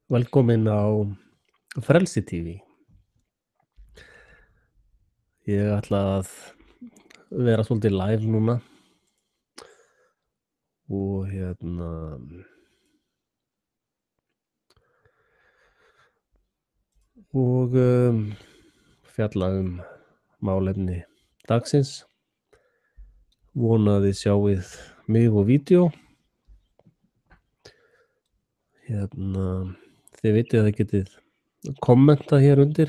Velkomin á Frelsi TV. Ég ætla að vera svolítið live núna og og fjalla málefni dagsins. Vona að þið sjáið mig og vídeó. Þið vitið að þið getið kommenta hér undir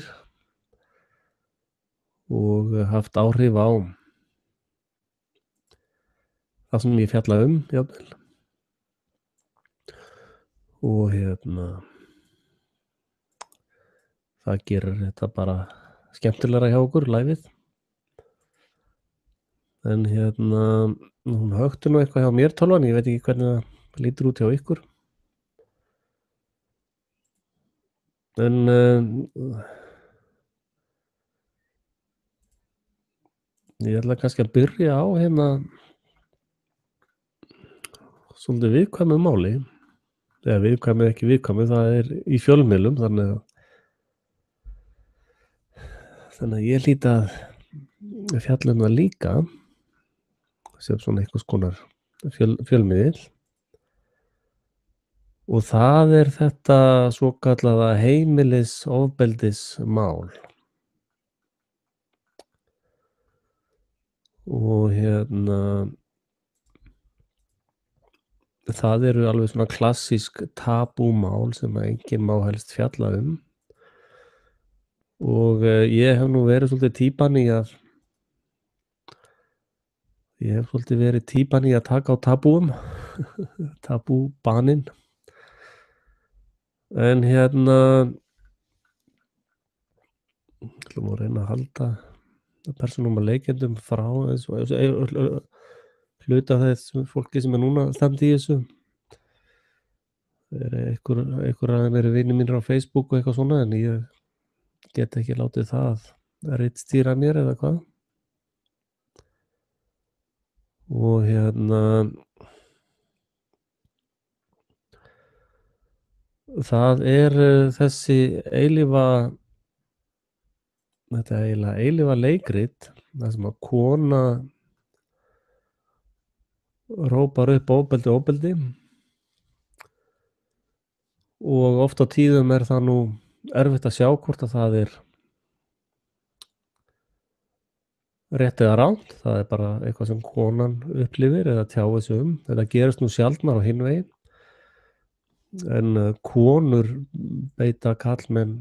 og haft áhrif á það sem ég fjalla jafnvel. Og það gerir þetta bara skemmtilegra hjá okkur, liveið. En hún hökti nú eitthvað hjá mér tölvan, ég veit ekki hvernig það lítur út hjá ykkur. En ég ætla kannski að byrja á svolítið viðkvæmu máli. Eða viðkvæmu, ekki viðkvæmu, það í fjölmiðlum, þannig að ég hlýt að fjalla það líka sem svona einhvers konar fjölmiðil. Og það þetta svokallaða heimilisofbeldismál. Og það eru alveg svona klassísk tabúmál sem enginn má helst fjalla og ég hef nú verið svolítið típan í að taka á tabúum, tabúbaninn. En ætlum að reyna að halda persónum og leikendum frá hluta þess fólki sem núna standi í þessu. Einhver af þeim eru vinir mínir á Facebook og eitthvað svona, en ég get ekki látið það ritstýra mér eða hvað. Og það þessi þetta eilífa leikrit, það sem að kona rópar upp ofbeldi og oft á tíðum það nú erfitt að sjá hvort að það rétt eða rangt. Það bara eitthvað sem konan upplifir eða tjáir sig Þetta gerist nú sjaldnar á hinn veginn. En konur beita karlmenn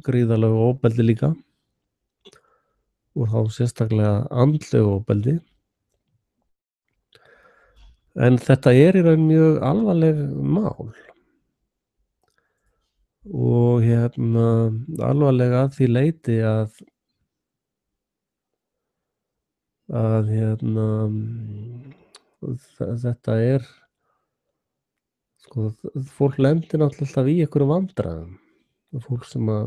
gríðarlegu ofbeldi líka. Og þá sérstaklega andlegu ofbeldi. En þetta í raun mjög alvarleg mál. Og alvarleg að því leyti að þetta sko, fólk lendir náttúrulega alltaf í einhverju vandræðum. Fólk sem að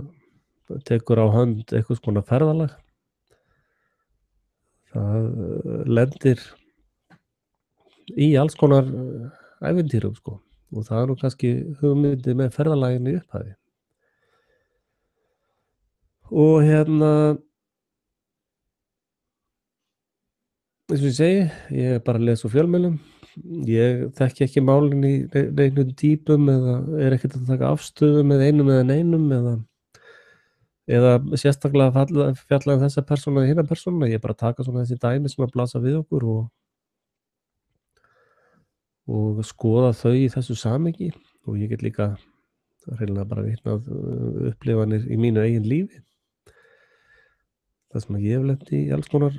tekur á hönd einhvers konar ferðalag, það lendir í alls konar ævintýrum, sko. Og það nú kannski hugmyndið með ferðalaginu í upphafi. Og eins og ég segi, ég bara les úr fjölmiðlum. Ég þekki ekki málin í neinum dýpum eða ekkert að taka afstöðu með einum eða neinum eða sérstaklega fjalla þessa persóna eða hina persóna. Ég bara taka svona þessi dæmi sem að blasa við okkur og skoða þau í þessu samhengi. Og ég get líka hreinlega bara vitnað upplifanir í mínu eigin lífi. Það sem að ég hef lent í alls konar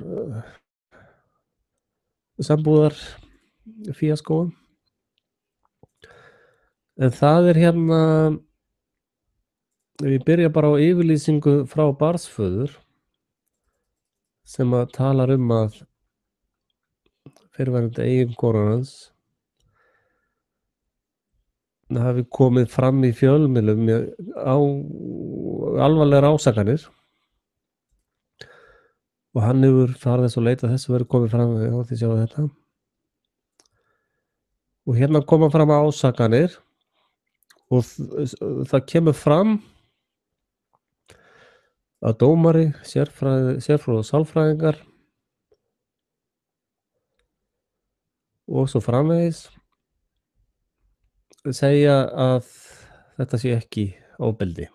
sambúðar fíaskóum. En það ef ég byrja bara á yfirlýsingu frá barnsföður sem að talar að fyrrverandi eiginkona hans hafi komið fram í fjölmiðlum á alvarlegar ásakanir. Og hann hefur farið þess að leita þessu verið komið fram, þið sjáu þetta. Og koma fram ásakanir og það kemur fram að dómari, sérfróðir sálfræðingar og svo framvegis segja að þetta sé ekki ofbeldi.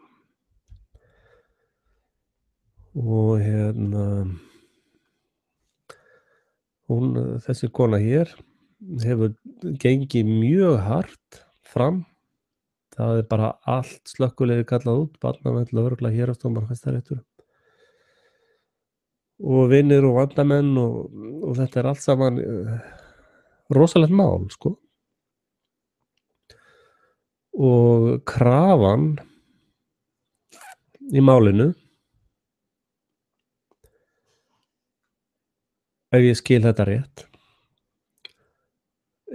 Og þessi kona hér hefur gengið mjög hart fram. Það bara allt slökkviliðið kallað út, barnavernd, lögregla, héraðsdómur, Hæstaréttur og vinir og vandamenn og þetta allt saman rosalegt mál, sko. Og krafan í málinu, ef ég skil þetta rétt,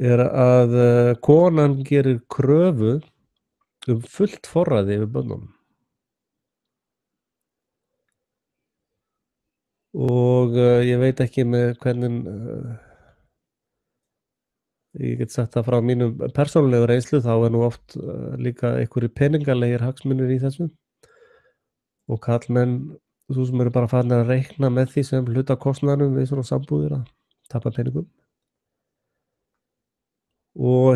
að konan gerir kröfu fullt forræði yfir börnunum. Og ég veit ekki með hvernig ég get sagt það frá mínum persónulegu reynslu, þá nú oft líka einhverjir peningalegir hagsmunir í þessu og karlmenn þú sem eru bara farin að reikna með því sem hluta kostnaðinum við svona sambúðir að tapa peningum. Og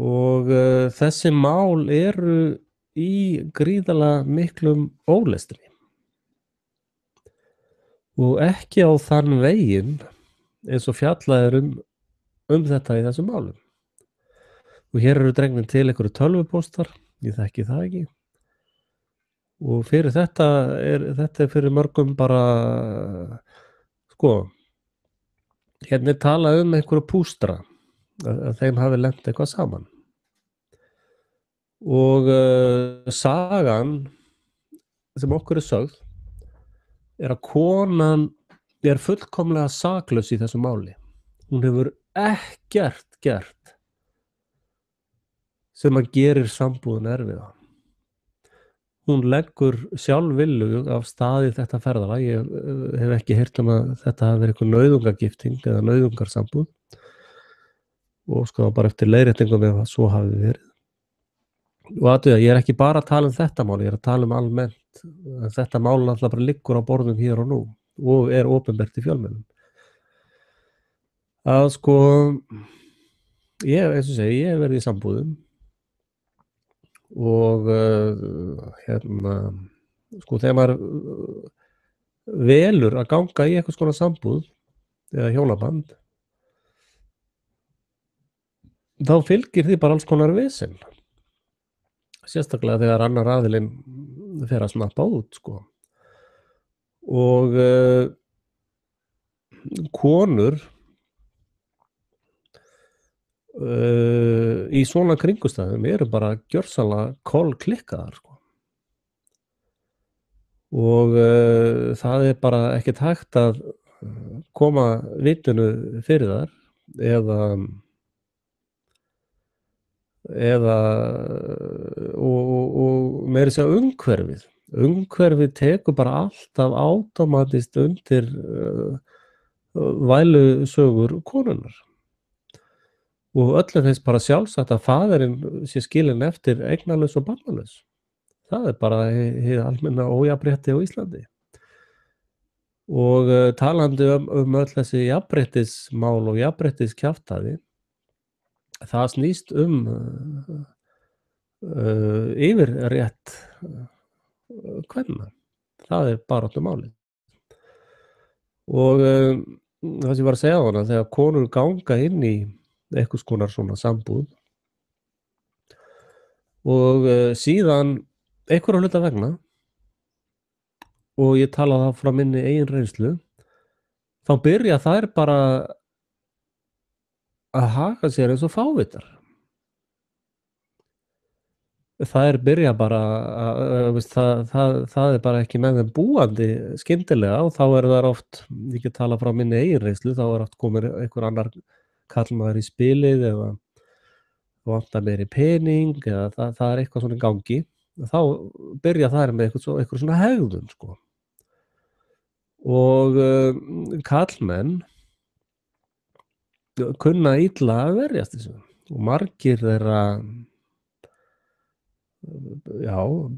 og þessi mál eru í gríðarlega miklum ólestri og ekki á þann veginn eins og fjallað er þetta í þessum málum. Og hér eru dregnir til einhverju tölvupóstar, ég þekki það ekki. Og fyrir þetta er fyrir mörgum bara, sko, hérna talað einhverju pústra, að þeim hafi lent eitthvað saman. Og sagan sem okkur sögð að konan fullkomlega saklaus í þessu máli. Hún hefur ekkert gert sem að gerir sambúðin erfiða. Hún leggur sjálfviljugt af stað í þetta ferðalag. Ég hef ekki heyrt að þetta hafi verið eitthvað nauðungagifting eða nauðungarsambúð og sko bara eftir leiðréttingum ef svo hafi verið. Og aðtöða, ég ekki bara að tala þetta mál, ég að tala almennt. Þetta mál alltaf bara liggur á borðum hér og nú og opinbert í fjölmiðlum. Að sko, eins og segi, ég hef verið í sambúðum og sko þegar maður velur að ganga í eitthvað svona sambúð eða hjónaband, þá fylgir því bara alls konar vesen. Sérstaklega þegar annar aðilinn fer að snappa út, sko. Og konur í svona kringumstæðum eru bara gjörsamlega kolklikkaðar, sko. Og það er bara ekkert hægt að koma vitinu fyrir þar og meira segja umhverfið tekur bara alltaf átómatist undir vælusögur konunnar og öllum finnst bara sjálfsagt að faðirinn sé skilinn eftir eignalaus og barnalaus. Það er bara hið almenna ójafnrétti á Íslandi. Og talandi öll þessi jafnréttismál og jafnréttiskjaftaði, það snýst yfirrétt kvenna. Það er baráttumálið. Og það sem ég var að segja á hana, þegar konur ganga inn í einhvers konar svona sambúð og síðan einhverja hluta vegna, og ég tala það frá minni eigin reynslu, þá byrja þær bara að haga sér eins og fávitar. Þær byrja bara það er bara ekki með þeim búandi skyndilega og þá þær oft, ég get tala frá minni eigin reynslu, þá oft komið einhver annar kallmaður í spilið eða vantar meiri pening eða það er eitthvað svona í gangi. Þá byrja þær með eitthvað svona hegðun, sko. Og karlmenn kunna illa að verjast þessu og margir þeirra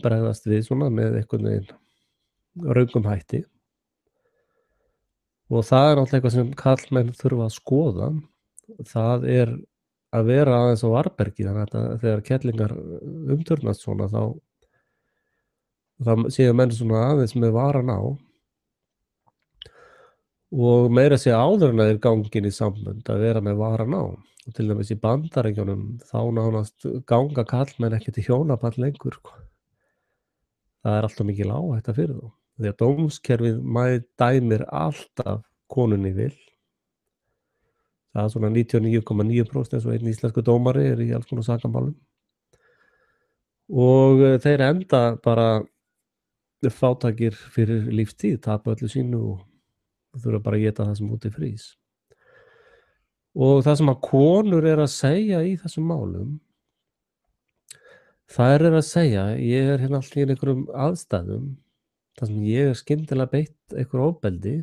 bregðast við svona með einhvern veginn röngum hætti og það náttúrulega eitthvað sem karlmenn þurfa að skoða. Það að vera aðeins á varðbergi, þannig að þegar kellingar umturnast svona þá séu menn svona aðeins með varan á og meira að segja áður en þeir gangin í sambönd að vera með varan á. Og til dæmis í Bandaríkjunum þá nánast ganga karlmenn ekki til hjónaband lengur. Það alltaf mikil áhætta fyrir þá. Því að dómskerfið dæmir alltaf konunni vil. Það svona 99,9% eins og einn íslensku dómari í alls konar sakamálum. Og þeir enda bara fátækir fyrir lífstíð, tapa öllu sínu og þurfa bara að éta það sem úti frýs. Og það sem að konur að segja í þessum málum, þær að segja, ég hérna alltaf í einhverjum aðstæðum, þar sem ég skyndilega beitt einhver ofbeldi,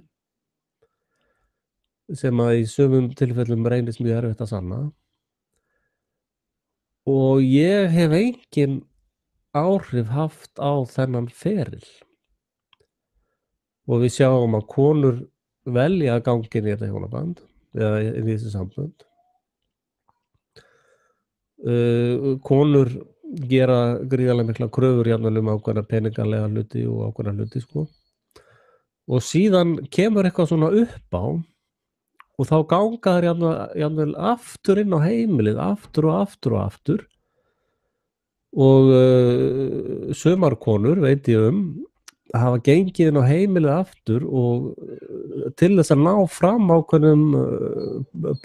sem að í sumum tilfellum reynist mjög erfitt að sanna. Og ég hef engin áhrif haft á þennan feril. Og við sjáum að konur velja að ganga inn í þetta hjónaband eða inn í þessi sambönd. Konur gera gríðarlega mikla kröfur jafnvel ákveðna peningalega hluti og ákveðna hluti sko. Og síðan kemur eitthvað svona upp á og þá ganga þær jafnvel aftur inn á heimilið, aftur og aftur og aftur. Og sumar konur veit ég hafa gengið inn á heimilið aftur og til þess að ná fram ákveðnum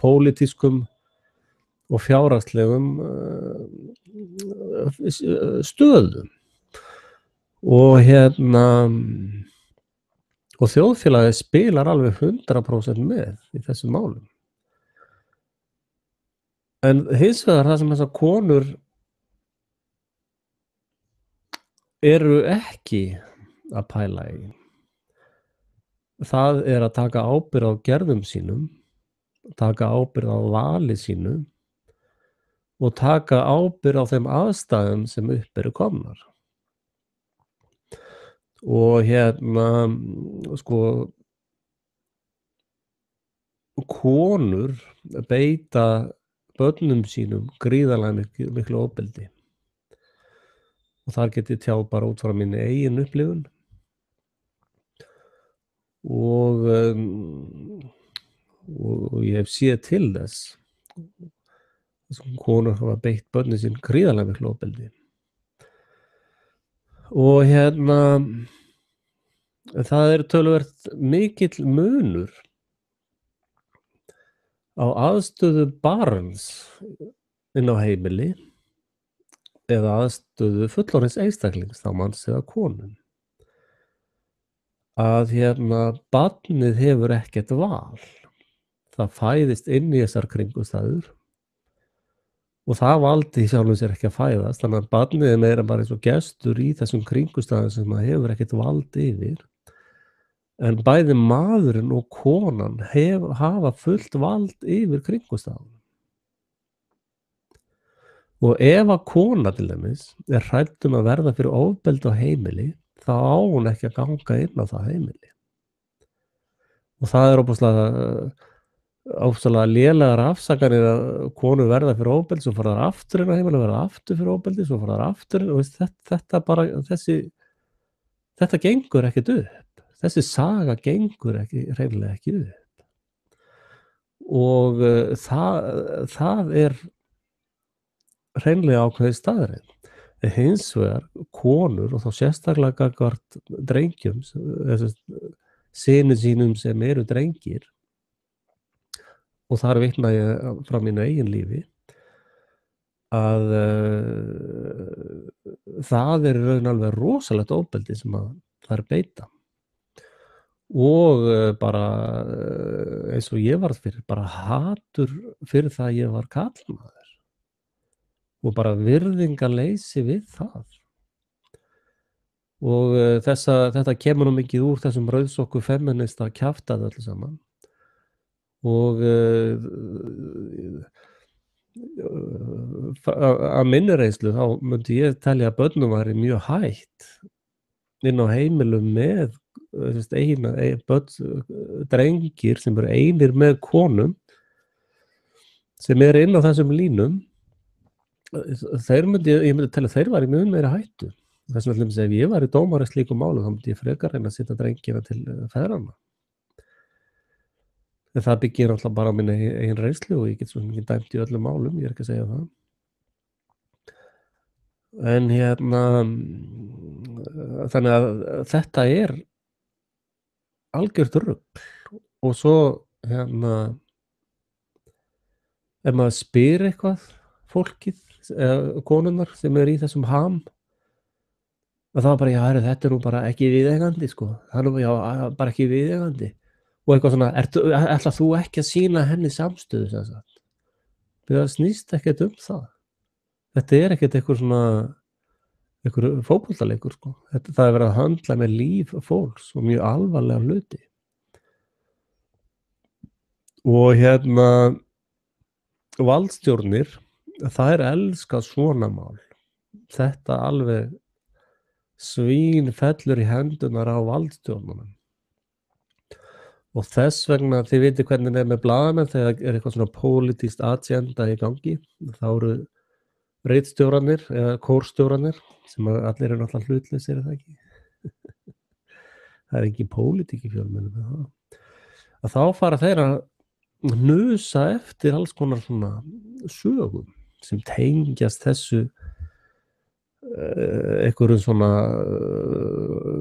pólitískum og fjárhagslegum stöðum. Og þjóðfélagið spilar alveg 100% með í þessum málum. En hins vegar það sem þessar konur eru ekki að pæla í, það að taka ábyrgð á gerðum sínum, taka ábyrgð á vali sínu og taka ábyrgð á þeim aðstæðum sem upp eru komnar. Og sko konur beita börnum sínum gríðarlega miklu ofbeldi. Og þar get ég tjáð bara út frá minni eigin upplifun. Og ég hef séð til þess. Konur hafa beitt börnum sín gríðarlega miklu ofbeldi. Og það töluvert mikill munur á aðstöðu barns inn á heimili eða aðstöðu fullorðins einstaklings, þá manns eða konum. Að barnið hefur ekkert val. Það fæðist inn í þessar kringumstæður og það valdi í sjálfu sér ekki að fæðast, þannig að barnið meira bara eins og gestur í þessum kringumstæðum sem það hefur ekkert vald yfir. En bæði maðurinn og konan hafa fullt vald yfir kringumstæðum. Og ef að kona til dæmis hrædd að verða fyrir ofbeldi á heimili, þá á hún ekki að ganga inn á það heimili. Og það ofsalega lélegar afsakanir að konur verða fyrir ofbeldi, svo fara þær aftur inn á heimili, verða aftur fyrir ofbeldi, svo fara þær aftur inn, og þetta gengur ekkert upp. Þessi saga gengur hreinlega ekki upp. Og það hreinlega ákveðið staðreind. Hins vegar konur, og þá sérstaklega gagnvart drengjum, synum sínum sem eru drengir, og þar vitna ég frá mínu eigin lífi, að það raun alveg rosalegt ofbeldi sem að þær beita. Og bara eins og ég varð fyrir, bara hatur fyrir það að ég var karlmaður og bara virðingarleysi við það. Og þetta kemur nú mikið úr þessum rauðsokku feminista kjaftaði öllu saman. og af minni reynslu þá myndi ég telja að börnum væri mjög hætt inn á heimilum með drengir sem eru einir með konum sem eru inn á þessum línum, ég myndi telja að þeir væri mjög meira hættu. Þess vegna ef ég væri dómari í slíkum málum þá myndi ég frekar reyna að setja drengina til feðranna. En það byggir náttúrulega bara á minni eigin reynslu og ég get svo mikið dæmt í öllum málum, ég er ekki að segja það. En þannig að þetta er algjört rugl og svo ef maður spyr eitthvað fólkið eða konurnar sem eru í þessum ham og þá bara, já, þetta nú bara ekki viðeigandi, sko. Það nú, já, bara ekki viðeigandi. Og eitthvað svona, ætlar þú ekki að sýna henni samstöðu, sem sagt? Það snýst ekkert það. Þetta er ekkert einhver fótboltaleikur, sko. Það er verið að handla með líf fólks og mjög alvarlega hluti. Og valdstjórnir, það elska svona mál. Þetta alveg svín fellur í hendunar á valdstjórnunum. Og þess vegna, þið vitið hvernig er með blaðamenn þegar er eitthvað svona pólitískt agenda í gangi, þá eru ritstjóranir eða kórstjóranir sem allir eru náttúrulega hlutlausir, er það ekki? Það er ekki pólitík í fjölmiðlum með það. Að þá fara þeir að hnusa eftir alls konar svona sögum sem tengjast þessu einhverjum svona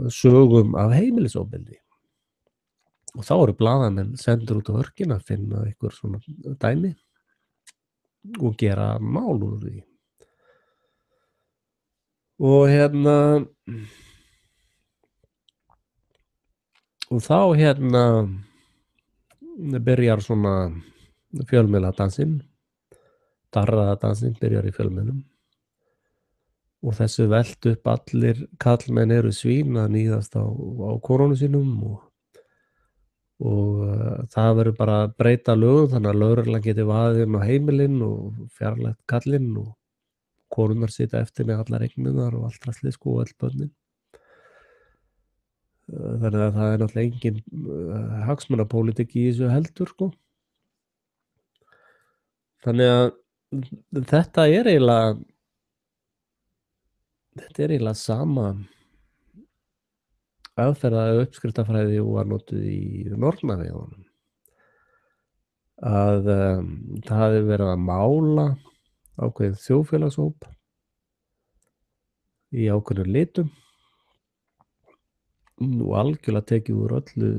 sögum af heimilisofbeldi. Og þá eru blaðamenn sendur út á örkin að finna einhver svona dæmi og gera mál úr því. Og og þá byrjar svona fjölmiðladansinn, darraðadansinn byrjar í fjölmiðlum. Og þessu velt upp allir karlmenn eru svín að níðast á konunum sínum og það verður bara að breyta lögum þannig að lögreglan geti vaðið inn á heimilin og fjarlægt kallinn og konurnar sitja eftir með allar eignunar og allt draslið, sko, og öll börnin. Þannig að það er náttúrulega engin hagsmunapólitík í þessu heldur, sko. Þannig að þetta er eiginlega sama aðferða uppskriftafræði og var notuð í Norðmannaeyjunum. Að það hafi verið að mála ákveðið þjóðfélagshóp í ákveðnum litum og algjörlega tekið úr öllu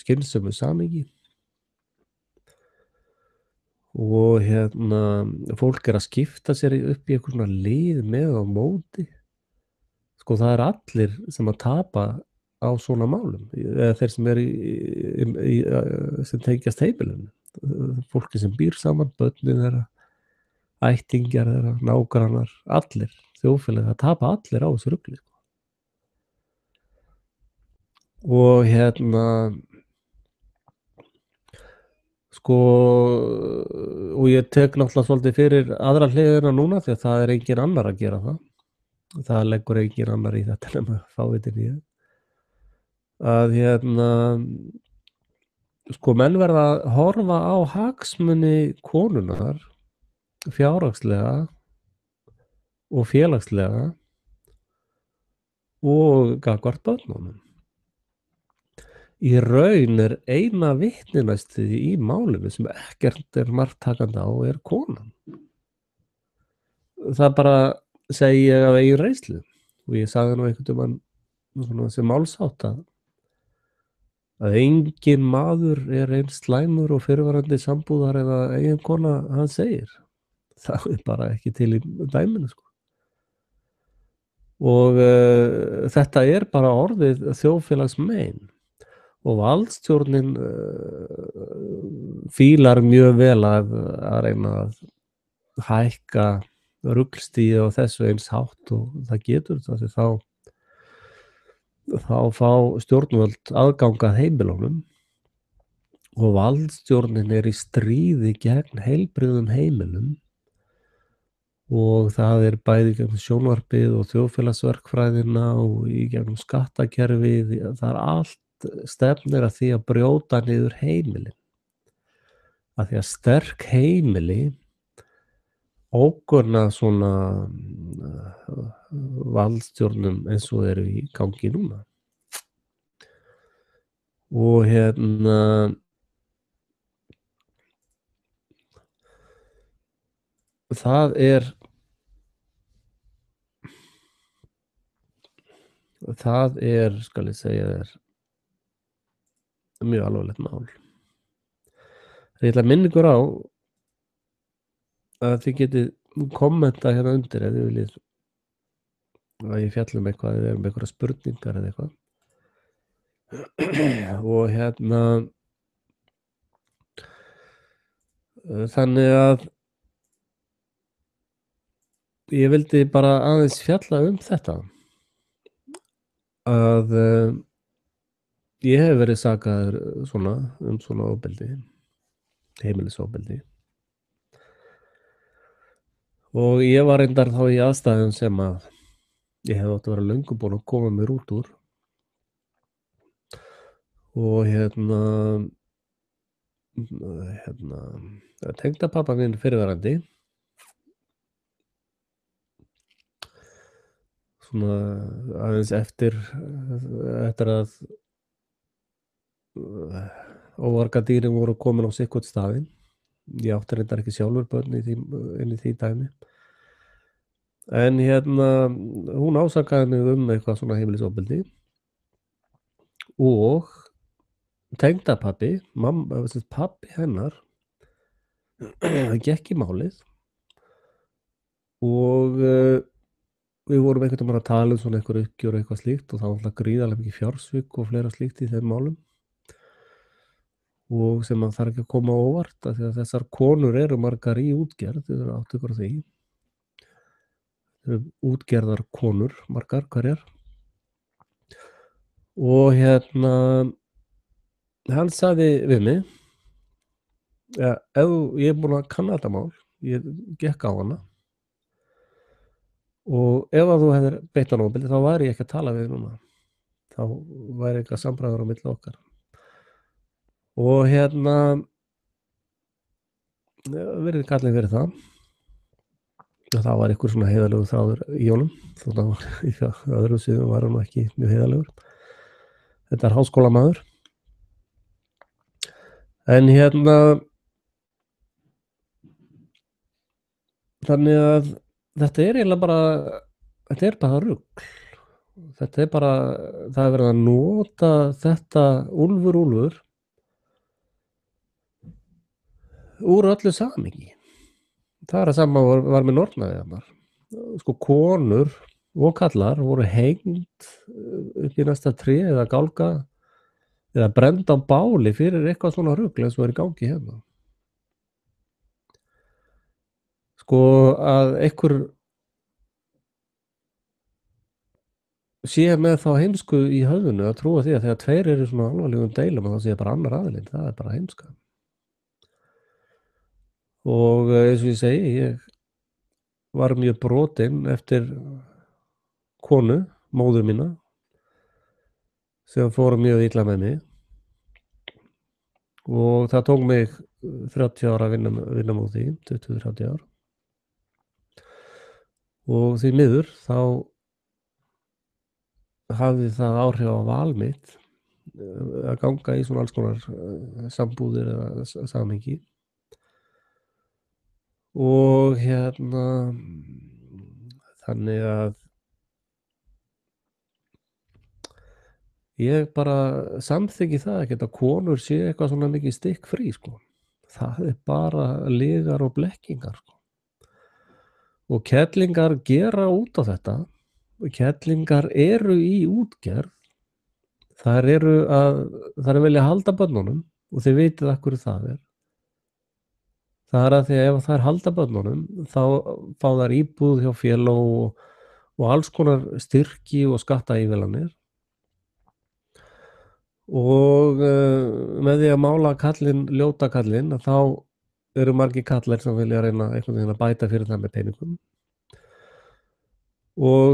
skynsömu samhengi. Og fólk er að skipta sér upp í eitthvað svona lið með á móti. Sko, það er allir sem að tapa á svona málum, eða þeir sem sem tengjast heimilinu. Fólki sem býr saman, börnin þeirra, ættingjar þeirra, nágrannar, allir, þjóðfélagið, það tapa allir á þessu rugli. Og sko, og ég tek náttúrulega svolítið fyrir aðra hliðina núna því að það er engin annar að gera það. Það leggur engin annar í þetta nema fávitin í það. Að sko, menn verða að horfa á hagsmuni konunnar fjárhagslega og félagslega og gagnvart börnunum. Í raun er eina vitninæstið í málinu sem ekkert er marktakandi á er konan. Það bara segi ég af eigin reynslu og ég sagði nú einhvern veginn sem málsátt að engin maður er eins slæmur og fyrrverandi sambúðar eða eiginkona hann segir. Það er bara ekki til í dæminu, sko. Og þetta er bara orðið þjóðfélagsmein. Og valdstjórnin fílar mjög vel að reyna að hækka ruglstíð á þessu eins hátt og það getur þannig þá fá stjórnvöld aðgang að heimilunum og valdstjórnin í stríði gegn heilbrigðum heimilum og það bæði gegnum sjónvarpið og þjóðfélagsverkfræðina og í gegnum skattakerfið, það allt stefnir að því að brjóta niður heimilin. Af því að sterk heimili ógurna svona valdstjórnum eins og eru í gangi núna. Og það skal ég segja þér, mjög alvarlegt mál. Ég ætla að minna ykkur á að þið getið kommenta hérna undir ef þið viljið að ég fjallum eitthvað eða með einhverja spurningar eða eitthvað. Og þannig að ég vildi bara aðeins fjalla þetta að ég hef verið sakaður svona ofbeldi, heimilisofbeldi, og ég var reyndar þá í aðstæðum sem að ég hef átt að vera löngu búin að koma mér út úr og tengdapabba minn fyrrverandi svona aðeins eftir að óargadýrin voru komin á sitt staðinn. Ég átti reyndar ekki sjálfur börn inn í því dæmi. En hún ásakaði mig eitthvað svona heimilisofbeldi og tengdapabbi, pabbi hennar, gekk í málið og við vorum einhvern veginn að tala svona einhver uppgjör og eitthvað slíkt og það var alltaf gríðarlega mikið fjársvik og fleira slíkt í þeim málum og sem að þarf ekki að koma á óvart af því að þessar konur eru margar í útgerð, þið eru átt ykkur á því. Útgerðar konur, margar hverjar. Og hann sagði við mig, ef ég búin að kanna þetta mál, ég gekk á hana og ef að þú hefðir beitt hana ofbeldi þá væri ég ekki að tala við þig núna. Þá væri eitthvað samræður á milli okkar. Og verið kallinn fyrir það. Það var einhver svona heiðarlegur þráður í honum, þótt að í öðrum sviðum var hann ekki mjög heiðarlegur. Þetta háskólamaður. En þannig að þetta eiginlega bara rugl. Þetta bara, það verið að nota þetta úlfur úr öllu samhengi. Það að sama var með nornaveiðarnar. Sko konur og kallar voru hengd upp í næsta tré eða gálga eða brend á báli fyrir eitthvað svona rugl eins og í gangi hérna. Sko að einhver sé með þá heimsku í höfðinu að trúa því að þegar tveir eru svona alvarlegum deilum að þá sé bara annar aðilinn, það bara heimska. Og eins og ég segi, ég var mjög brotinn eftir konu, móður mína, sem fór mjög illa með mig og það tók mig 30 ára að vinna mót því, 20-30 ár. Og því miður þá hafði það áhrif á val mitt að ganga í svona alls konar sambúðir eða samhengi. Og þannig að ég bara samþykki það ekki að konur sé eitthvað svona mikið stikkfrí, sko. Það bara lygar og blekkingar, sko. Og kettlingar gera út á þetta. Og kettlingar eru í útgerð. Þær eru að vilja halda börnunum og þið vitið af hverju það er. Það að því að ef þær halda börnunum þá fá þær íbúð hjá félög og alls konar styrki og skattaívilnanir. og með því að mála kallinn, ljóta kallinn, að þá eru margir kallar sem vilja reyna einhvern veginn að bæta fyrir það með peningum. Og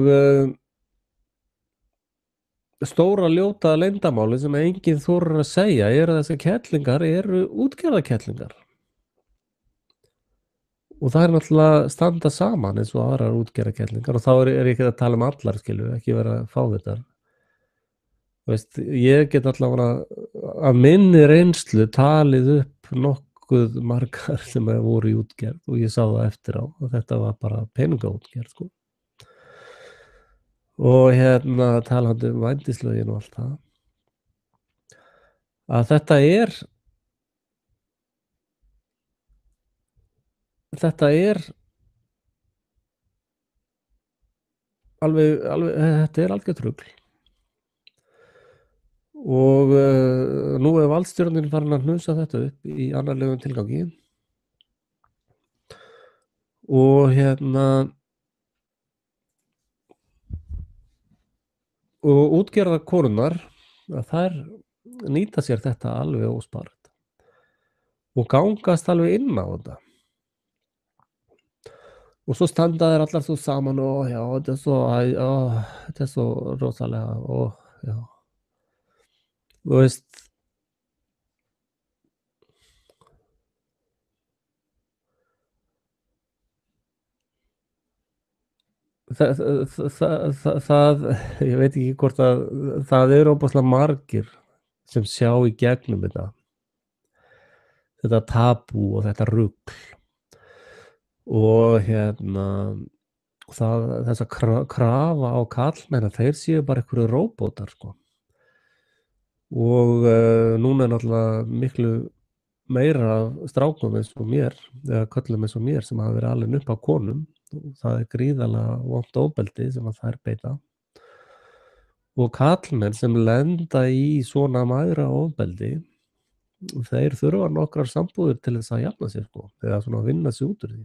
stóra ljóta leyndarmálið sem enginn þorir að segja er að þessar kettlingar eru útgerðarkettlingar. Og það er náttúrulega að standa saman eins og aðrar útgerðarkettlingar, og þá er ég ekki að tala um allar, skilurðu, ekki vera fávitar. Þú veist, ég get allavega af minni reynslu talið upp nokkuð margar sem voru í útgerð, og ég sá það eftir á og þetta var bara peningaútgerð, sko. Og talandi um vændislögin og allt það, að þetta er alveg þetta er algjört rugl. Og nú er valdstjórnin farin að hnusa þetta upp í annarlegum tilgangi og og útgerðarkonurnar, að þær nýta sér þetta alveg óspart og gangast alveg inn á þetta. Og svo standa þær allar svo saman og já, þetta er svo rosalega og já. Þú veist, það ég veit ekki hvort að það eru óbúslega margir sem sjá í gegnum þetta tabú og þetta rugl og þessa krafa á karlmenn að þeir séu bara einhverju róbótar, sko. Og núna er náttúrulega miklu meira af strákum eins og mér, eða körlum eins og mér sem hafa verið alin upp á konum. Það er gríðarlega vont ofbeldi sem að þær beita. Og karlmenn sem lenda í svona mæðra ofbeldi, þeir þurfa nokkrar sambúðir til þess að jafna sig, sko, eða svona að vinna sig út úr því.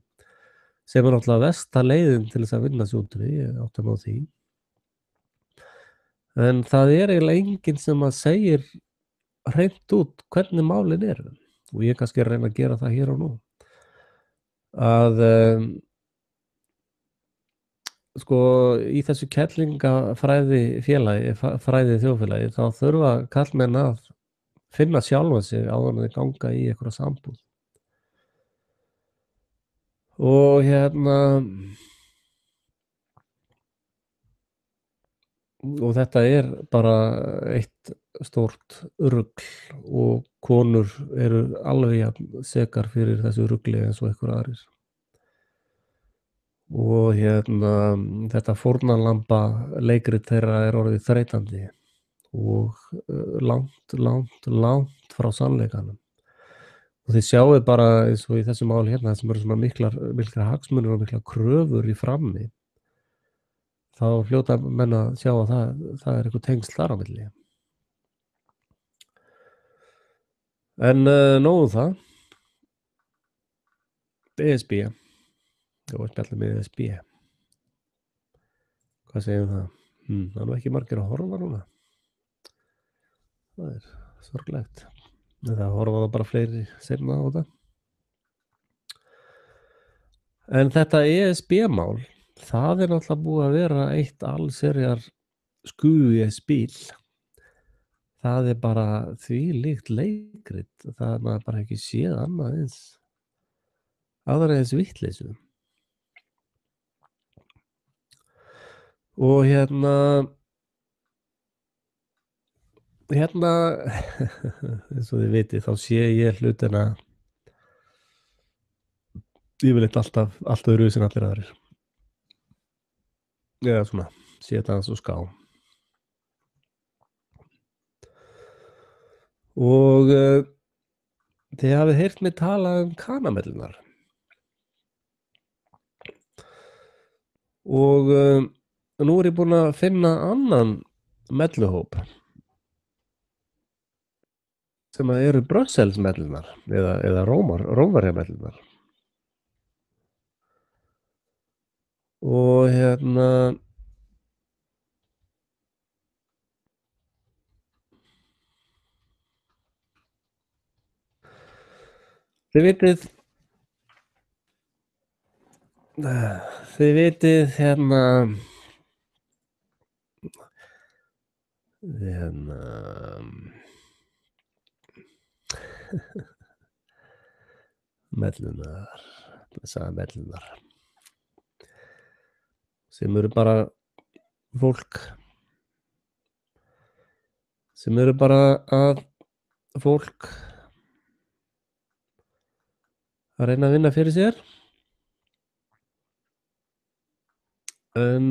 Sem er náttúrulega versta leiðin til þess að vinna sig út úr því, ég átta mig á því. En það er eiginlega enginn sem að segir hreint út hvernig málin eru. Og ég kannski að reyna að gera það hér og nú. Að sko í þessu kettlingafræði þjóðfélagi þá þurfa karlmenn að finna sjálfa sig áður en þeir ganga í einhverja sambúð. Og og þetta er bara eitt stórt rugl og konur eru alveg jafn sekar fyrir þessu rugli eins og einhver aðrir. Og þetta fórnarlamba leikrit þeirra er orðið þreytandi og langt frá sannleikanum. Og þið sjáið bara eins og í þessu máli sem eru svona miklar hagsmunir og miklar kröfur í frammi, þá hljóta menn að sjá að það er eitthvað tengsl þar á milli. En nóg það. ESB. Ég var spjallað með ESB. Hvað segir það? Það er nú ekki margir að horfa núna. Það er sorglegt. Það horfa það bara fleiri seinna á þetta. En þetta ESB-mál, það er náttúrulega búið að vera eitt allserjar skúespil. Það er bara þvílíkt leikrit. Það er maður bara ekki séð annað eins vitleysu. Og eins og þið vitið, þá sé ég hlutina yfirleitt alltaf öðruvísi en allir aðrir. Eða svona, sé þetta aðeins og ská. Og þið hafið heyrt mig tala um kanamellunar. Og nú er ég búinn að finna annan melluhóp sem að eru Brusselsmellunar eða Rómverjamellunar. Og Þið vitið hérna mellurnar, blessaðar mellurnar, sem eru bara fólk að reyna að vinna fyrir sér, en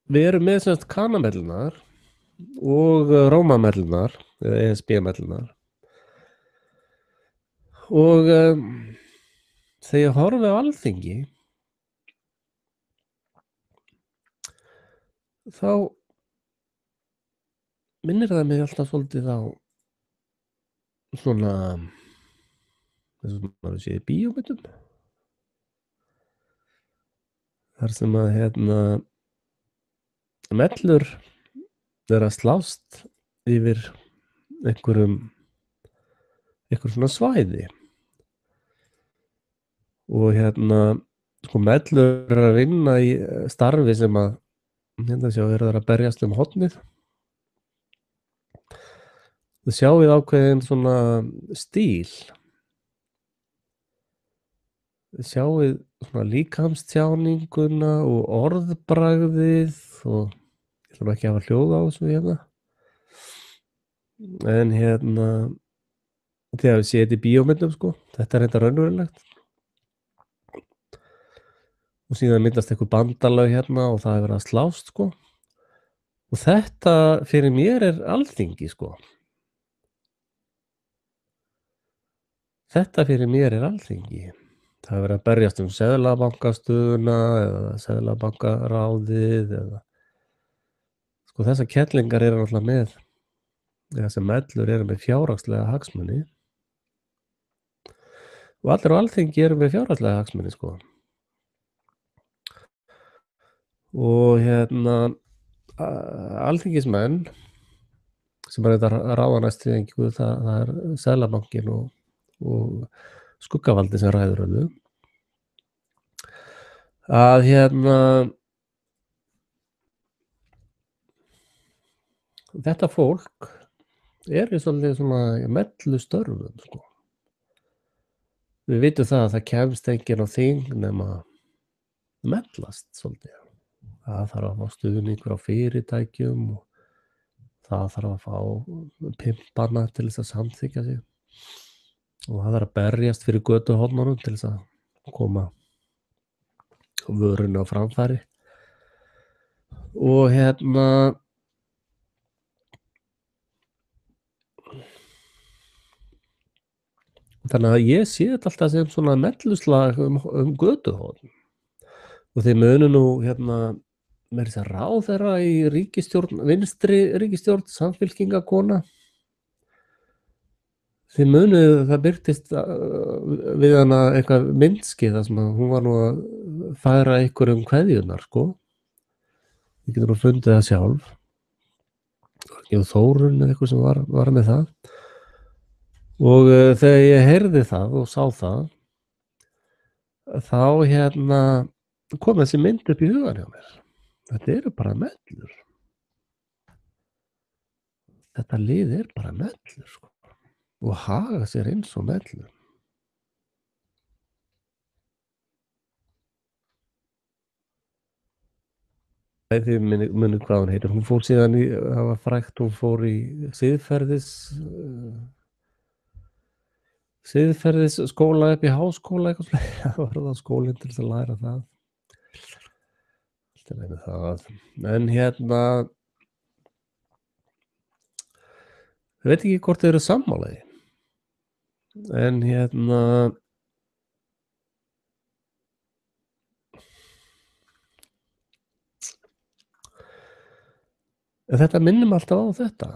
við erum með semst Kana-mellurnar og Róma-mellurnar eða ESB-mellurnar, og þegar ég horfi á Alþingi þá minnir það mig alltaf svolítið á svona eins og maður sé í bíómyndum, þar sem að mellur er að slást yfir einhver svona svæði, og sko mellur er að vinna í starfi sem að eru að berjast um hornið. Þið sjáið ákveðin svona stíl, þið sjáið svona líkamstjáninguna og orðbragðið, og ég ætla ekki að hafa hljóð á þessu en þegar við séum þetta í bíómyndum, sko, þetta er reyndar raunverulegt, og síðan myndast eitthvað bandalag og það er verið að slást, sko, og þetta fyrir mér er Alþingi, sko. Þetta fyrir mér er Alþingi. Það er verið að berjast um seðlabankastöðuna eða seðlabankaráðið eða sko þessar kettlingar eru náttúrulega með, þessar mellur eru með fjárhagslega hagsmuni, og allir á Alþingi eru með fjárhagslega hagsmuni, sko. Og alþingismenn sem þetta ráða næstþýðingu, það er seðlabankinn og skuggavaldi sem ræður öllu, að þetta fólk er í svolítið svona mellu störfum, sko. Við vitum það að það kemst enginn á þing nema mellast svolítið. Það þarf að fá stuðningur á fyrirtækjum og það þarf að fá pimpana til þess að samþykkja sig, og það þarf að berjast fyrir götuhornunum til þess að koma vörunni á framfæri, og þannig að ég sé þetta alltaf sem svona melluslag götuhorn, og þeir munu nú með þess að ráðherra í ríkisstjórn, vinstri ríkisstjórn, samfylkingakona, þið munið það birtist við hana eitthvað myndskeið þar sem hún var nú að færa einhverjum kveðjurnar, sko. Ég getur nú fundið það sjálf. Þórunn eða eitthvað sem var með það. Og þegar ég heyrði það og sá það, þá kom þessi mynd upp í hugan hjá mér. Þetta eru bara mellur. Þetta lið er bara mellur, sko. Og haga sér eins og mellur. Þið munið hvað hún heitir. Hún fór síðan það var frægt, hún fór í siðferðisskóla upp í háskóla eitthvað. Það var það skólinn til að læra það. En ég veit ekki hvort þau eru sammálaði, en þetta minnum alltaf á þetta,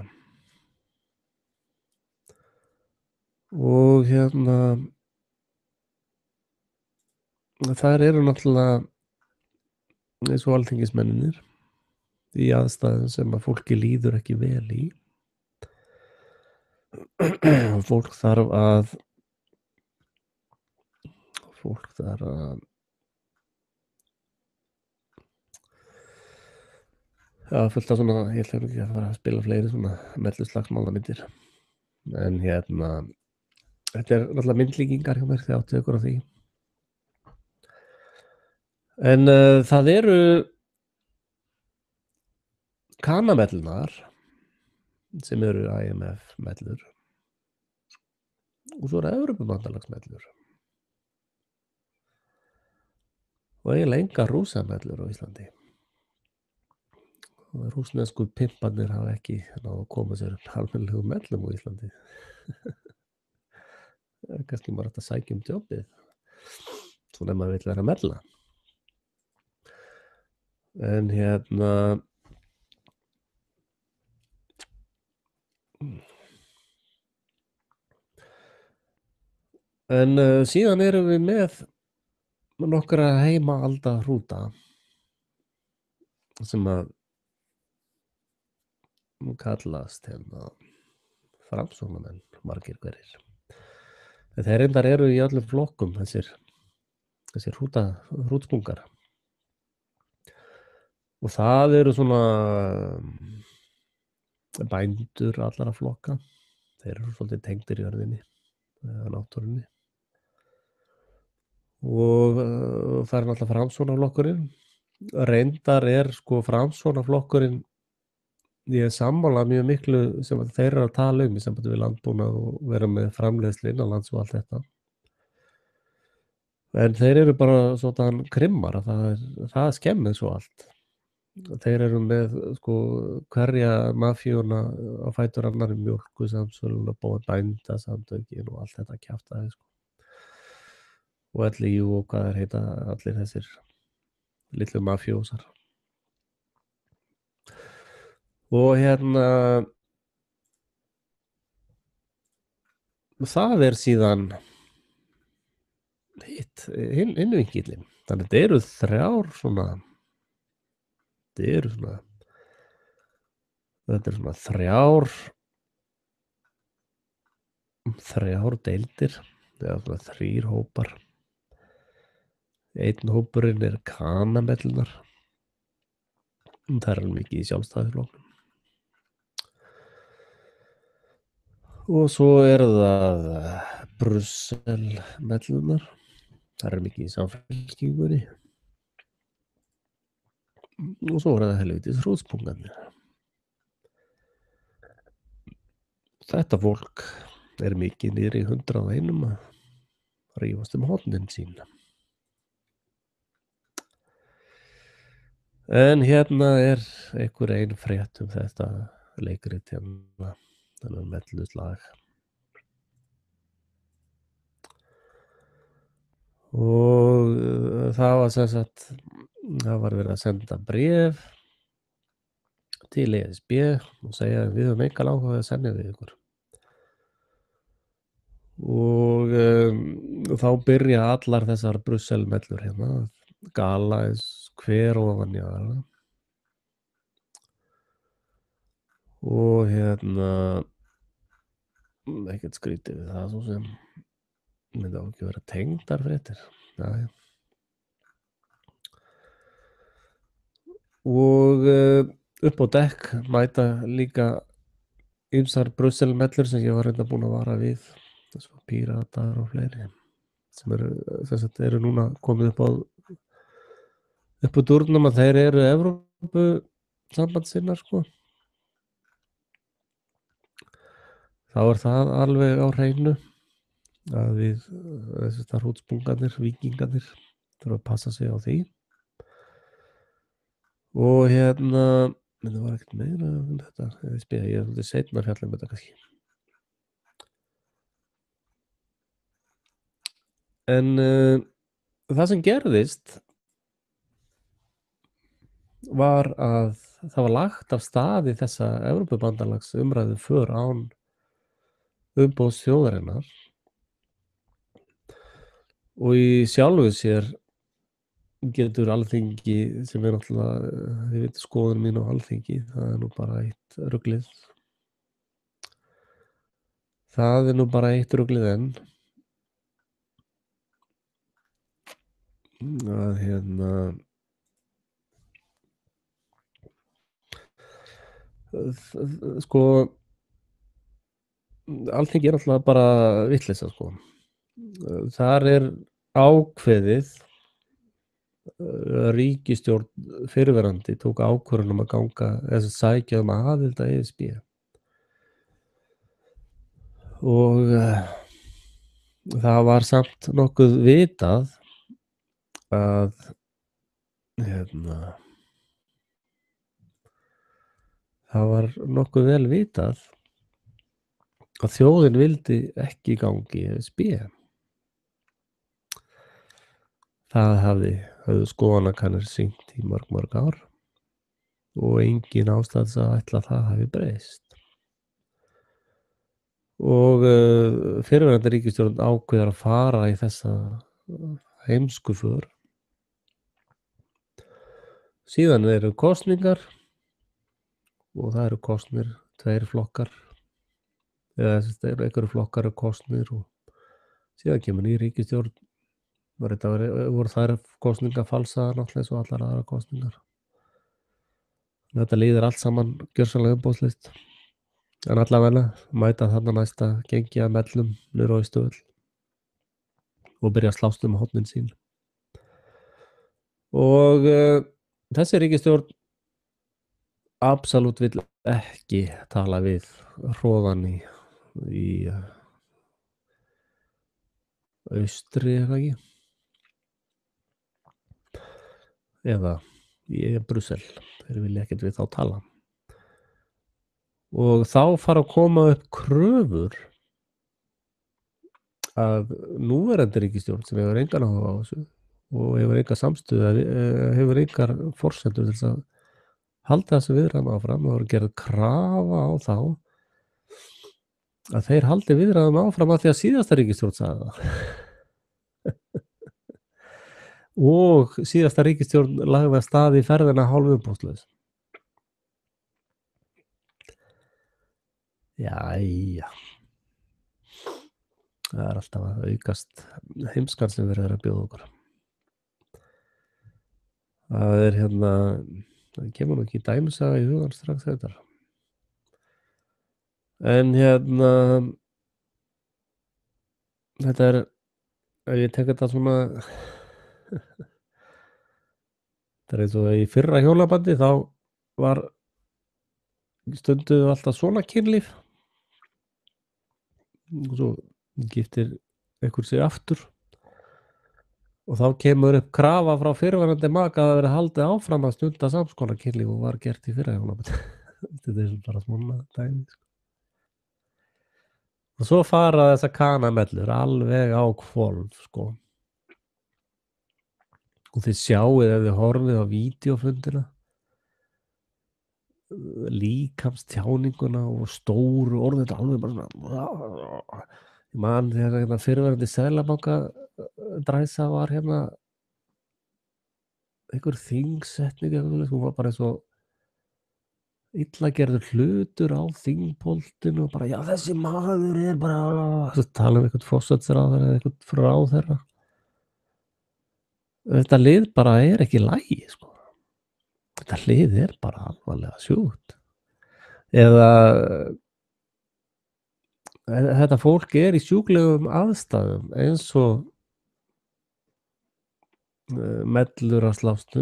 og þær eru náttúrulega eins og alþingismennirnir í aðstæðum sem að fólki líður ekki vel í. Fólk þarf að fólk þar að fullt af svona, ég ætla ekki að fara að spila fleiri svona melluslagsmálamyndir en þetta er náttúrulega myndlíkingar hjá mér þegar áttu ykkur á því en það eru Kana-mellurnar sem eru IMF mellur og svo eru Evrópubandalagsmellur og eiginlega engar rússamellur á Íslandi og rússnesku pimparnir hafa ekki náð að koma sér almennilegum mellum á Íslandi kannski maður hægt að sækja jobbið svona ef maður vill vera mella en en síðan erum við með nokkra heimaalda hrúta sem að kallast framsóknarmenn margir hverjir en þeir reyndar eru í öllum flokkum þessir hrútspungar og það eru svona bændur allara flokka þeir eru svolítið tengdir í jörðinni eða náttúrunni og það er náttúrulega Framsóknarflokkurinn reyndar er sko Framsóknarflokkurinn ég er sammála mjög miklu sem þeir eru að tala í sambandi við landbúnað og vera með framleiðslu innanlands og allt þetta en þeir eru bara svona krimmar það skemmir svo allt þeir eru með sko hverja mafíuna á fætur annarri mjólkursamsölun og bændasamtökin og allt þetta kjaftaði sko og LIU og hvað þeir heita allir þessir litlu mafjósar og það er síðan hinn vinkillinn þannig að þetta eru þrjár svona þrjár deildir eða svona 3 hópar einn hópurinn er Kana-mellurnar það er mikið í Sjálfstæðisflokknum og svo er það Brussel-mellurnar það er mikið í Samfylkingunni og svo er það helvitis hrútspungarnir þetta fólk er mikið niðri í 101 að rífast hornin sín en er einhver ein frétt þetta leikrit þennan melluslag og það var sem sagt það var verið að senda bréf til ESB og segja við höfum engan áhuga að semja við ykkur og þá byrja allar þessar Brussel-mellur gala eins hver ofan í aðra og ekkert skrítið við það svo sem myndi á ekki vera tengdar fréttir og upp á dekk mæta líka ýmsar Brussel-mellur sem ég var reynda búin að vara við þessu Píratar og fleiri sem eru núna komið upp á dúrnum að þeir eru Evrópu sambandssinnar sko þá er það alveg á hreinu að við þessar hrútspungarnir, víkingarnir þurfa að passa sig á því og það var ekkert meira þetta, ég er svolítið seinna að fjalla þetta kannski en það sem gerðist var að það var lagt af stað í þessa Evrópubandalags umræðu för án umboðs þjóðarinnar og í sjálfu sér getur Alþingi sem er náttúrulega þið veitir skoðun mín á Alþingi það er nú bara eitt ruglið en að sko Alþingi er náttúrulega bara vitleysa sko. Þar er ákveðið, ríkisstjórn fyrrverandi tók ákvörðun að ganga eða sækja aðild að ESB og það var samt nokkuð vitað að það var nokkuð vel vitað að þjóðin vildi ekki gangi í ESB. Það höfðu skoðanakannir sýnt í mörg ár og engin ástæða að ætla að það hafi breyst. Og fyrrverandi ríkisstjórn ákveður að fara í þessa heimsku för. Síðan eru kosningar og það eru kosnir 2 flokkar eða einhverju flokkar eru kosnir og síðan kemur ný ríkisstjórn. Voru þær kosningar falsaðar náttúrulega eins og allar aðrar kosningar. Þetta líður allt saman gjörsamlega umboðslaust. En allavega mæta þarna næsta gengi að mellum niður á Austurvöll og byrja að slást hornin sín. Og þessi ríkisstjórn absolutt vill ekki tala við hroðan í austri, eða ekki? Eða í Brussel. Þeir vilja ekkert við þá tala. Og þá fara að koma upp kröfur að núverandi ríkisstjórn sem hefur engan áhuga á þessu og hefur enga samstöðu, hefur engar forsendur til þess að halda þessu viðræðum áfram og hefur gerð krafa á þá að þeir haldi viðræðum áfram að því að síðasta ríkisstjórn sagði það. Og síðasta ríkisstjórn lagði af stað í ferðina hálfumboðslaus. Jæja. Það er alltaf að aukast heimskan sem verður að bjóða okkur. Það er það kemur nú ekki dæmisaga í hugan strax þetta. En þetta er, ef ég tek þetta svona, þetta er eins og í fyrra hjólabandi, þá var stunduðu alltaf svona kynlíf og svo giftir einhver sig aftur og þá kemur upp krafa frá fyrrverandi maka að það verði haldið áfram að stunda samskonar kynlíf og var gert í fyrra hjólabandi. Þetta er bara svona dæmi sko. Og svo fara þessar kanamellur alveg á hvolf sko. Og þið sjáið ef þið horfið á vídeófundina líkamstjáninguna og stóru orð, þetta alveg bara svona. Ég man þegar fyrrverandi seðlabanka dræsa var einhver þingsetning, hún var bara eins og illa gerður hlutur á þingpoltinu og bara já þessi maður er bara svo tala einhvern forsætisráðherra eða einhvern fráðherra. Þetta lið bara er ekki í lagi sko. Þetta lið er bara alvarlega sjúkt. Eða þetta fólk er í sjúklegum aðstæðum eins og mellur að slást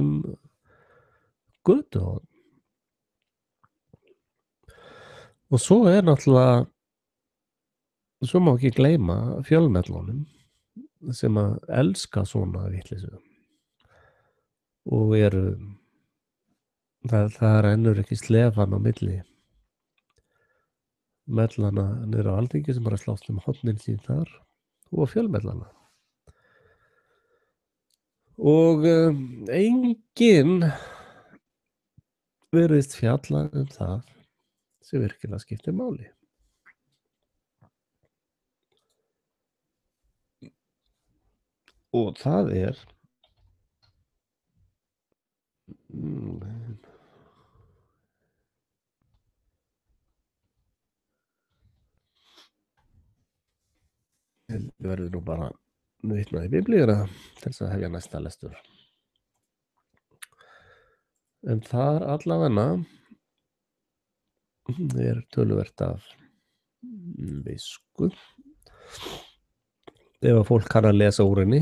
götuhorn. Og svo er náttúrulega, svo má ekki gleyma fjölmiðlunum sem að elska svona vitleysu og það rennur ekki slefan á milli mellana niður á Alþingi sem bara slást hornin sín þar og fjölmiðlana. Og enginn virðist fjalla það sem virkilega skiptir máli. Og það er verður nú bara vitna í Biblíuna til þess að hefja næsta lestur. En þar allavega er töluvert af visku. Ef að fólk kann að lesa úr henni,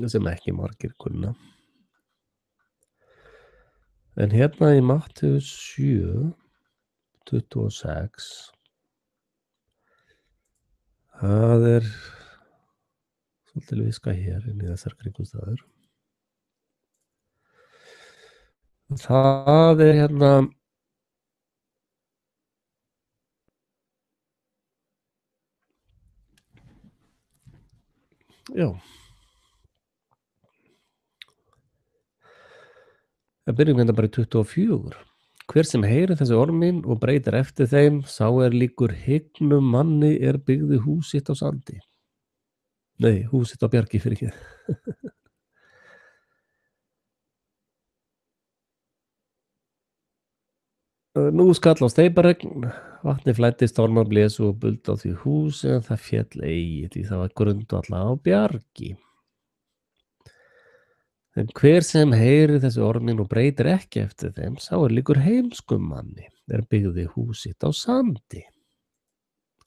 sem ekki margir kunna. En hérna í Mattheus 7:26, það er svolítið viska hér inn í þessar kringumstæður. Það er hérna já. Það byrjum hérna bara í 24. Hver sem heyrir þessi orð mín og breytir eftir þeim, sá er líkur hyggnum manni er byggði hús sitt á sandi. Nei, hús sitt á bjargi fyrir ekki. Nú skall á steyparegn, vatni flæddi, stormar blésu og buldi á því hús, en það féll eigi, því það var grundvallað á bjargi. En hver sem heyrir þessi orð mín og breytir ekki eftir þeim, sá er líkur heimskum manni er byggði hús sitt á sandi.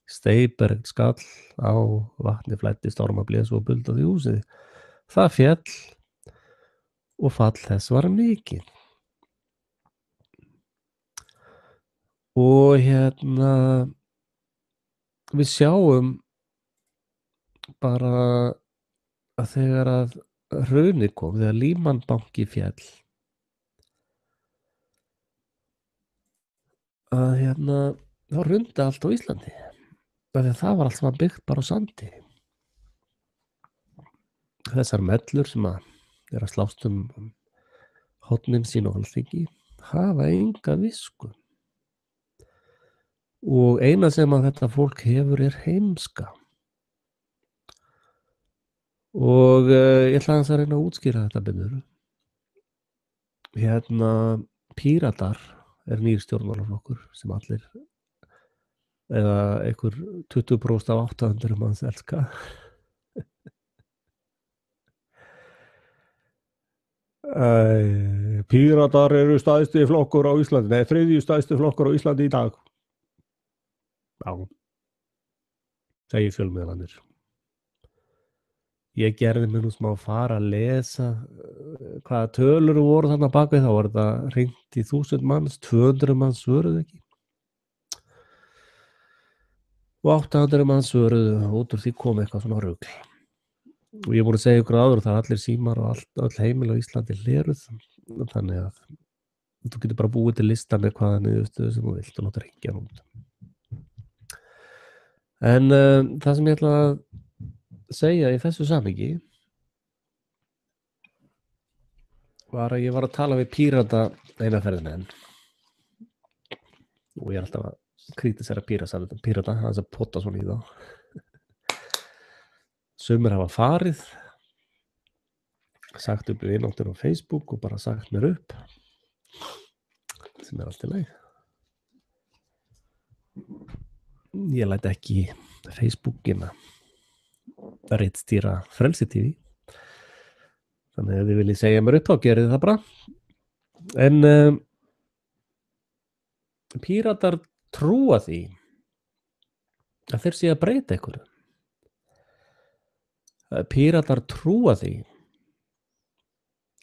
Steyparegn skall á, vatni flæddi, stormar blésu og buldi á því húsið. Það féll og fall þess var mikið. Og hérna við sjáum bara að þegar að hrunið kom, þegar Lehman banki féll, að hérna þá hrundi allt á Íslandi. Þegar það var allt saman byggt bara á sandi. Þessar mellur sem að er að slást hornin sín og Alþingi hafa enga visku. Og eina sem að þetta fólk hefur er heimska. Og ég ætla aðeins að reyna að útskýra þetta betur. Hérna Píratar er nýr stjórnmálaflokkur sem allir eða einhver 20% af 800 manns elska. Píratar eru stærsti flokkur á Íslandi, nei, þriðji stærsti flokkur á Íslandi í dag. Já, segir fjölmiðlarnir. Ég gerði mér nú smá fara að lesa hvaða tölur voru þarna bakvið, þá var þetta hringt í 1000 manns, 200 manns svöruðu ekki. Og 800 manns svöruðu, út úr því kom eitthvað svona rugl. Og ég voru að segja ykkur áður, það er allir símar og öll heimili á Íslandi hleruð, þannig að þú getur bara búið til lista með hvaða niðurstöðu sem þú vilt og láta hringja hann út. En það sem ég ætla að segja í þessu samhengi var að ég var að tala við Pírata eina ferðina enn og ég er alltaf að kritisera Pírata, hans að potta svona í þá. Sumir hafa farið, sagt upp vináttur á Facebook og bara sagt mér upp, sem er allt í lagi. Ég læt ekki Facebookina ritstýra Frelsi TV, þannig að ef þið viljið segja mér upp þá gerið það bara. En Píratar trúa því að þeir sé að breyta einhverju. Píratar trúa því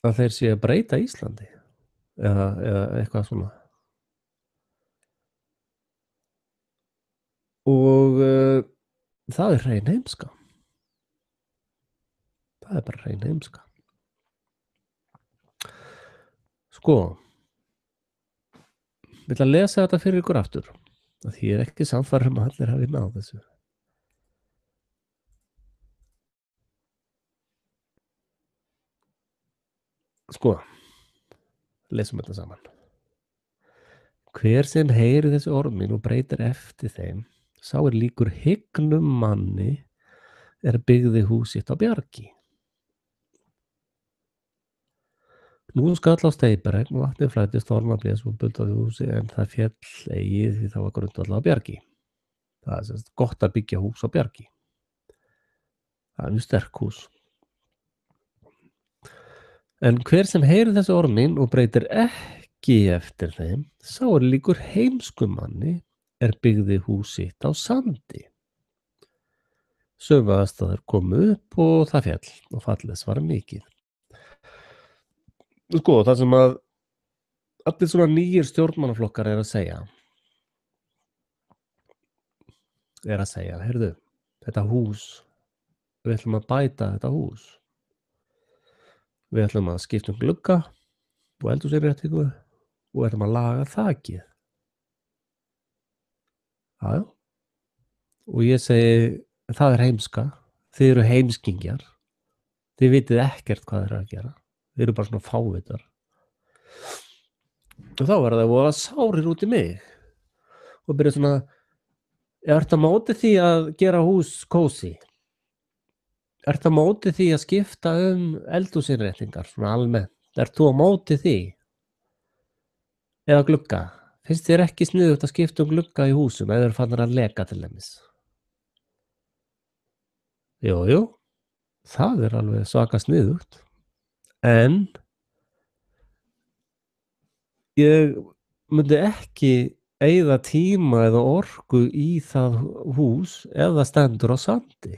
að þeir sé að breyta Íslandi eða eitthvað svona. Og það er hrein heimska. Það er bara hrein heimska. Sko, ég ætla að lesa þetta fyrir ykkur aftur. Því ég er ekki sannfærður að allir hafi náð þessu. Sko, lesum þetta saman. Hver sem heyrir þessi orð mín og breytir eftir þeim, sá er líkur hyggnum manni er byggði hús sitt á bjargi. Nú skall á steyparegn og vatni flæddi, stormar blés og buldi á því húsi, en það féll eigi því það var grundvallað á bjargi. Það er gott að byggja hús á bjargi. Það mjög sterk hús. En hver sem heyrir þessi orð mín og breytir ekki eftir þeim, sá líkur heimskum manni byggði hús sitt á sandi. Sömu aðstæður komu upp og það féll og fallið var mikið. Sko, það sem að allir svona nýjir stjórnmálaflokkar að segja, heyrðu, þetta hús, við ætlum að bæta þetta hús. Við ætlum að skipta glugga og eldhúsinnréttingu og ætlum að laga þakið. Já. Og ég segi, það heimska. Þið eru heimskingjar. Þið vitið ekkert hvað þið að gera. Þið eru bara svona fávitar. Og þá var það voða sárir út í mig. Og byrja svona, ertu á móti því að gera hús kósí? Ertu á móti því að skipta eldhúsinnréttingar svona almennt? Ertu á móti því? Eða glugga? Finnst þér ekki sniðugt að skipta glugga í húsum eða eru fannir að leka til dæmis? Jú, það alveg svaka sniðugt. En ég myndi ekki eyða tíma eða orku í það hús ef það stendur á sandi.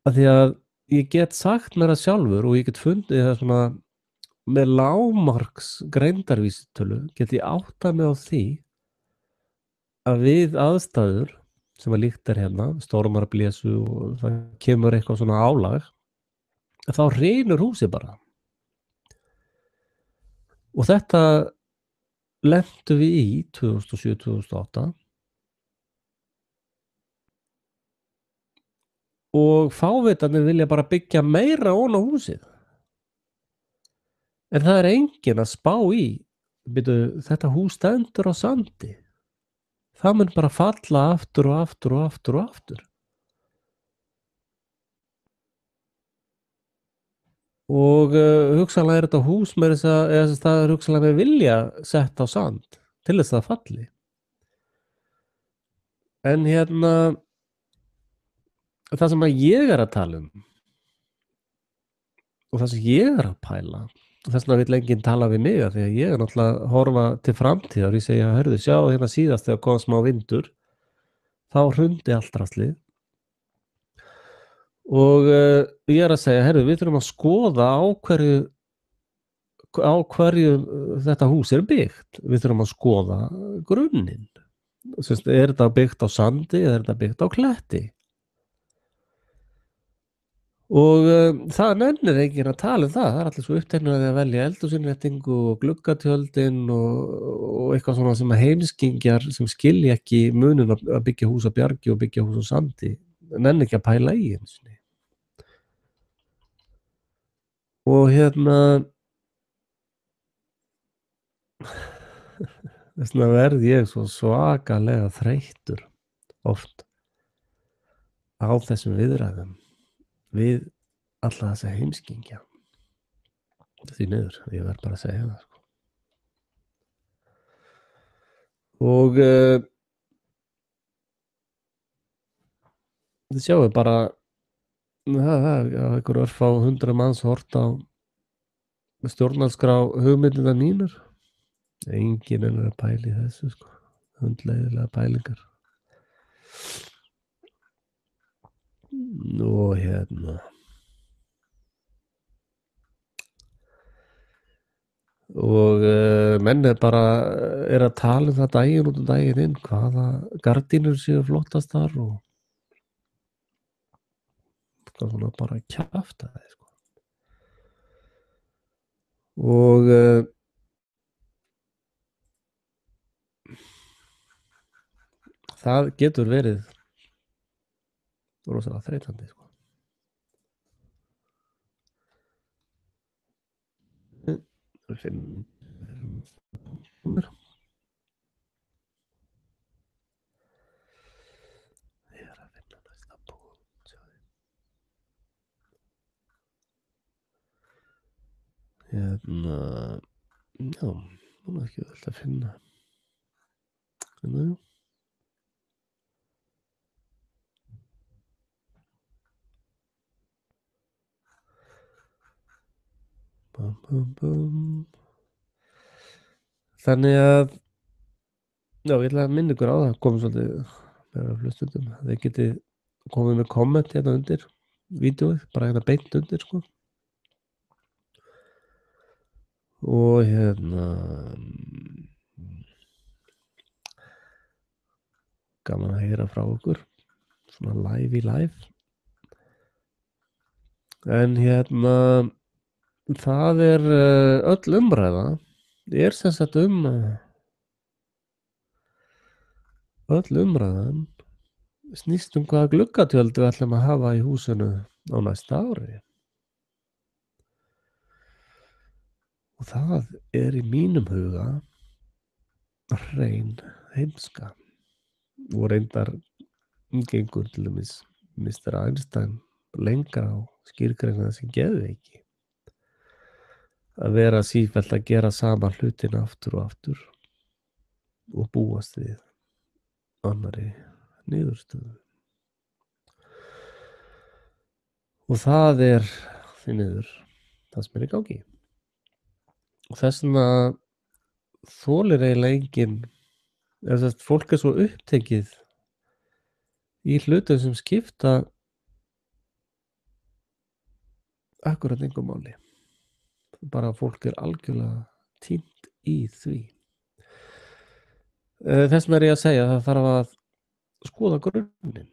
Af því að ég get sagt mér það sjálfur og ég get fundið það svona með lágmarks greindarvísitölu get ég áttað mig á því að við aðstæður sem að líkt hérna, stormar að blésu og það kemur eitthvað svona álag, þá hrynur húsið bara. Og þetta lentum við í 2007-2008 og fávitarnir vilja bara byggja meira ofan á húsið. En það enginn að spá í, þetta hús stendur á sandi. Það mun bara falla aftur og aftur og aftur og aftur. Og hugsanlega þetta hús með þess að hugsanlega með vilja sett á sand til þess að falli. En hérna, það sem að ég að tala og það sem ég að pæla, þess vegna vill enginn tala við mig því að ég náttúrulega að horfa til framtíðar. Ég segja, hörðu, sjá hérna síðast þegar kom smá vindur, þá hrundi allt draslið. Og ég að segja, hörðu, við þurfum að skoða á hverju þetta hús byggt. Við þurfum að skoða grunninn. Þetta byggt á sandi eða þetta byggt á kletti? Og það nennir enginn að tala það. Það allir svo uppteknir að velja eldhúsinnréttingu og gluggatjöldin og eitthvað svona sem að heimskingjar sem skilja ekki muninn að byggja hús á bjargi og byggja hús á sandi. Nenni ekki að pæla í eins og og hérna þess vegna verð ég svo svakalega þreyttur oft á þessum viðræðum við alla þessa heimskingja. Því niður, ég verð bara að segja það sko. Og þið sjáu bara það einhver örfá 100 manns hort á stjórnarskrá hugmyndirnar mínar. Enginn að pæla í þessu sko. Hundleiðilega pælingar. Og hérna og menn bara að tala það daginn út og daginn inn hvaða gardínur séu flottastar og það svona bara kjafta það sko. Og það getur verið rosalega þreytandi sko. Ég að finna næsta punkt. Hérna, já, hún ekki öll að finna. Hérna, Þannig að já, ég ætla að minna ykkur á það komið svolítið meira af hlustendum. Þið getið komið með komment hérna undir vídeóið, bara hérna beint undir sko. Og hérna gaman að heyra frá okkur svona live í live. En hérna það er öll umræða sem sagt öll umræðan snýst hvaða gluggatjöld við ætlum að hafa í húsinu á næsta ári. Og það er í mínum huga hrein heimska. Og reyndar gengur til dæmis Mr. Einstein lengra á skýrgreina sem geðveiki. Að vera sífellt að gera sama hlutina aftur og aftur og búast við annarri niðurstöðu. Og það er því niður það sem er í gangi. Og þess vegna þolir eiginlega enginn, fólk er svo upptekið í hlutum sem skipta akkurat engu máli. Bara fólk er algjörlega týnt í því. Þess vegna er ég að segja að það þarf að skoða grunninn.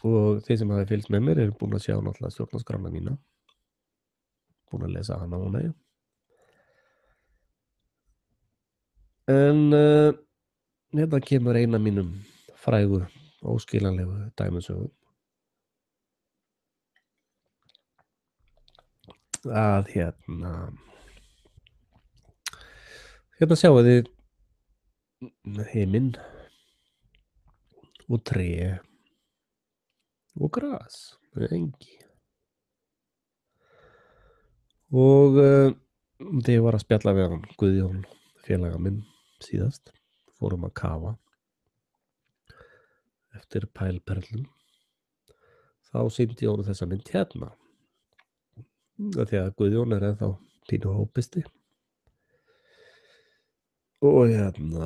Og þeir sem hafi fylgst með mér eru búin að sjá náttúrulega stjórnarskrána mína. Búin að lesa hana og nei. En hérna kemur eina mínum frægu óskiljanlegu dæmisögum. Að hérna sjáu þið heiminn og tré og gras og engi. Og þegar ég var að spjalla við hann Guðjón, félaga minn síðast, fórum að kafa eftir pælperlum, þá sýndi ég honum þessa mynd hérna. Því að Guðjón er ennþá pínu hópisti. Og hérna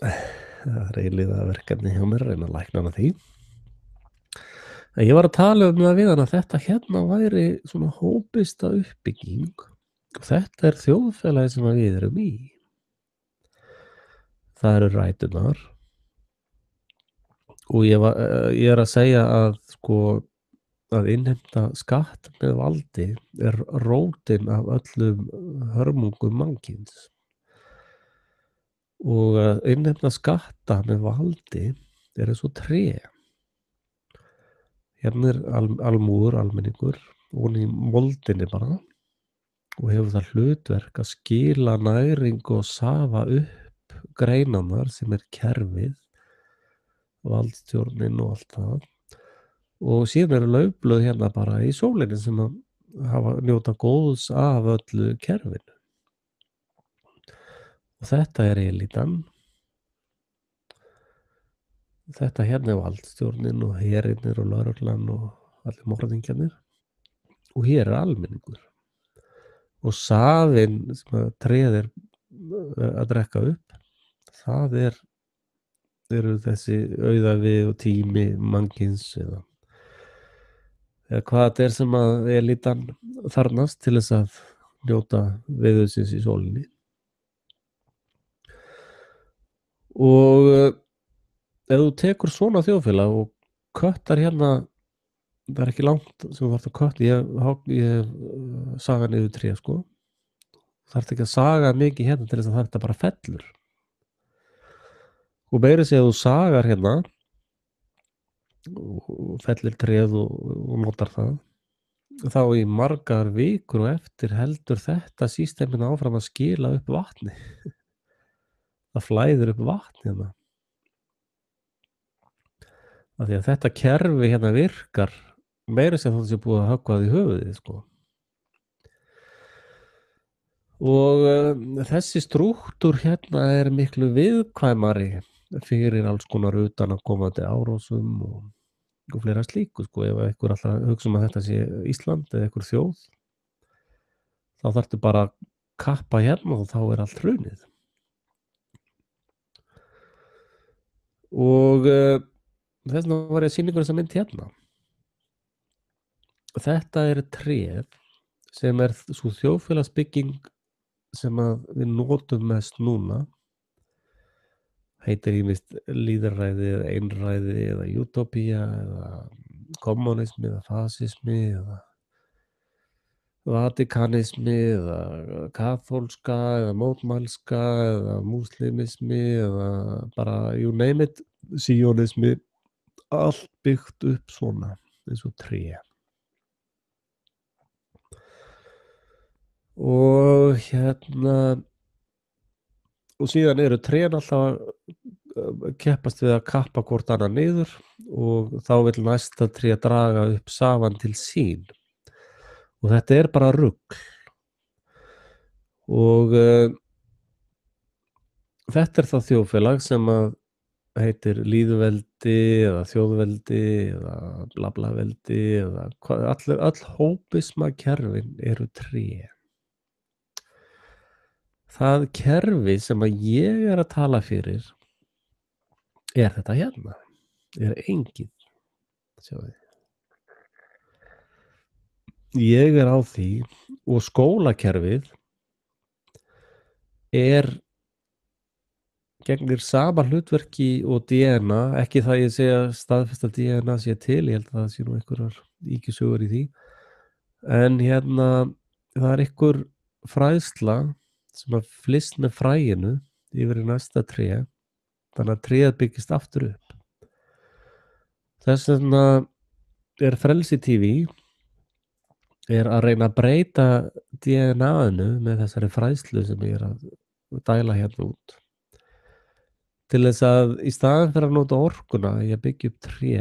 það er eilíða verkefni hjá mér að reyna að lækna hana því. En ég var að tala það við hann að þetta hérna væri svona hópista uppbygging og þetta er þjóðfélagi sem við erum í. Það eru ræturnar og ég er að segja að sko að innheimta skatt með valdi er rótin af öllum hörmungum mannkyns. Og að innheimta skatta með valdi er eins og tré. Hérna er almúgur, almenningur, og í moldinni bara og hefur það hlutverk að skila næringu og safa upp greinarnar sem er kerfið, valdstjórnin og allt það. Og síðan eru laufblöð hérna bara í sólinni sem að hafa njóta góðs af öllu kerfinu. Og þetta er elítan. Þetta hérna er valdstjórnin og herinnir og lögreglan og allir morðingjarnir. Og hér er almenningur. Og safinn sem að tréð er að drekka upp, það eru þessi auðæfi og tími mannkyns eða hvað þetta er sem að elítan þarnast til þess að njóta veðursins í sólinni. Og ef þú tekur svona þjóðfélag og köttar hérna, það er ekki langt sem þú þarft að kötta, ég saga niður tré sko, þarft ekki að saga mikið hérna til þess að þetta bara fellur. Og meira segja þú sagar hérna og fellir tréð og notar það, þá í margar vikur og eftir heldur þetta systemina áfram að skila upp vatni. Það flæðir upp vatni hérna. Af því að þetta kerfi hérna virkar meira sem það sé búið að höggva því höfuðið sko. Og þessi strúktúr hérna er miklu viðkvæmari fyrir alls konar utan að komandi árósum og og fleira slíku, sko. Ef einhver ætlar að hugsa að þetta sé Ísland eða einhver þjóð, þá þarftu bara að kappa hérna og þá allt hrunið. Og þess vegna var ég að sýna ykkur þessa mynd hérna. Þetta tréð sem sú þjóðfélagsbygging sem að við notum mest núna, heitir ýmist lýðræði eða einræði eða utopía eða kommunismi eða fasismi eða vatikanismi eða kaþólska eða mótmælska eða múslimismi eða bara you name it, sionismi, allt byggt upp svona eins og tré. Og og síðan trén alltaf keppast við að kappa hvort annað niður og þá vill næsta tré draga upp safann til sín. Og þetta bara rugl. Og þetta það þjóðfélag sem að heitir lýðveldi eða þjóðveldi eða blablaveldi eða öll hópismakerfin tré. Það kerfi sem að ég að tala fyrir þetta hérna, engin. Sjáðu. Ég á því og skólakerfið gegnir sama hlutverki og DNA, ekki það ég segja staðfesta DNA sé til, ég held að það sé nú einhverjar ýkjusögur í því, en það einhver fræðsla sem að flyst með fræinu yfir í næsta tré, þannig að tréð byggist aftur upp. Þess vegna Frelsi TV að reyna að breyta DNA-inu með þessari fræðslu sem ég að dæla hérna út. Til þess að í staðan fyrir að nota orkuna í að byggja upp tré,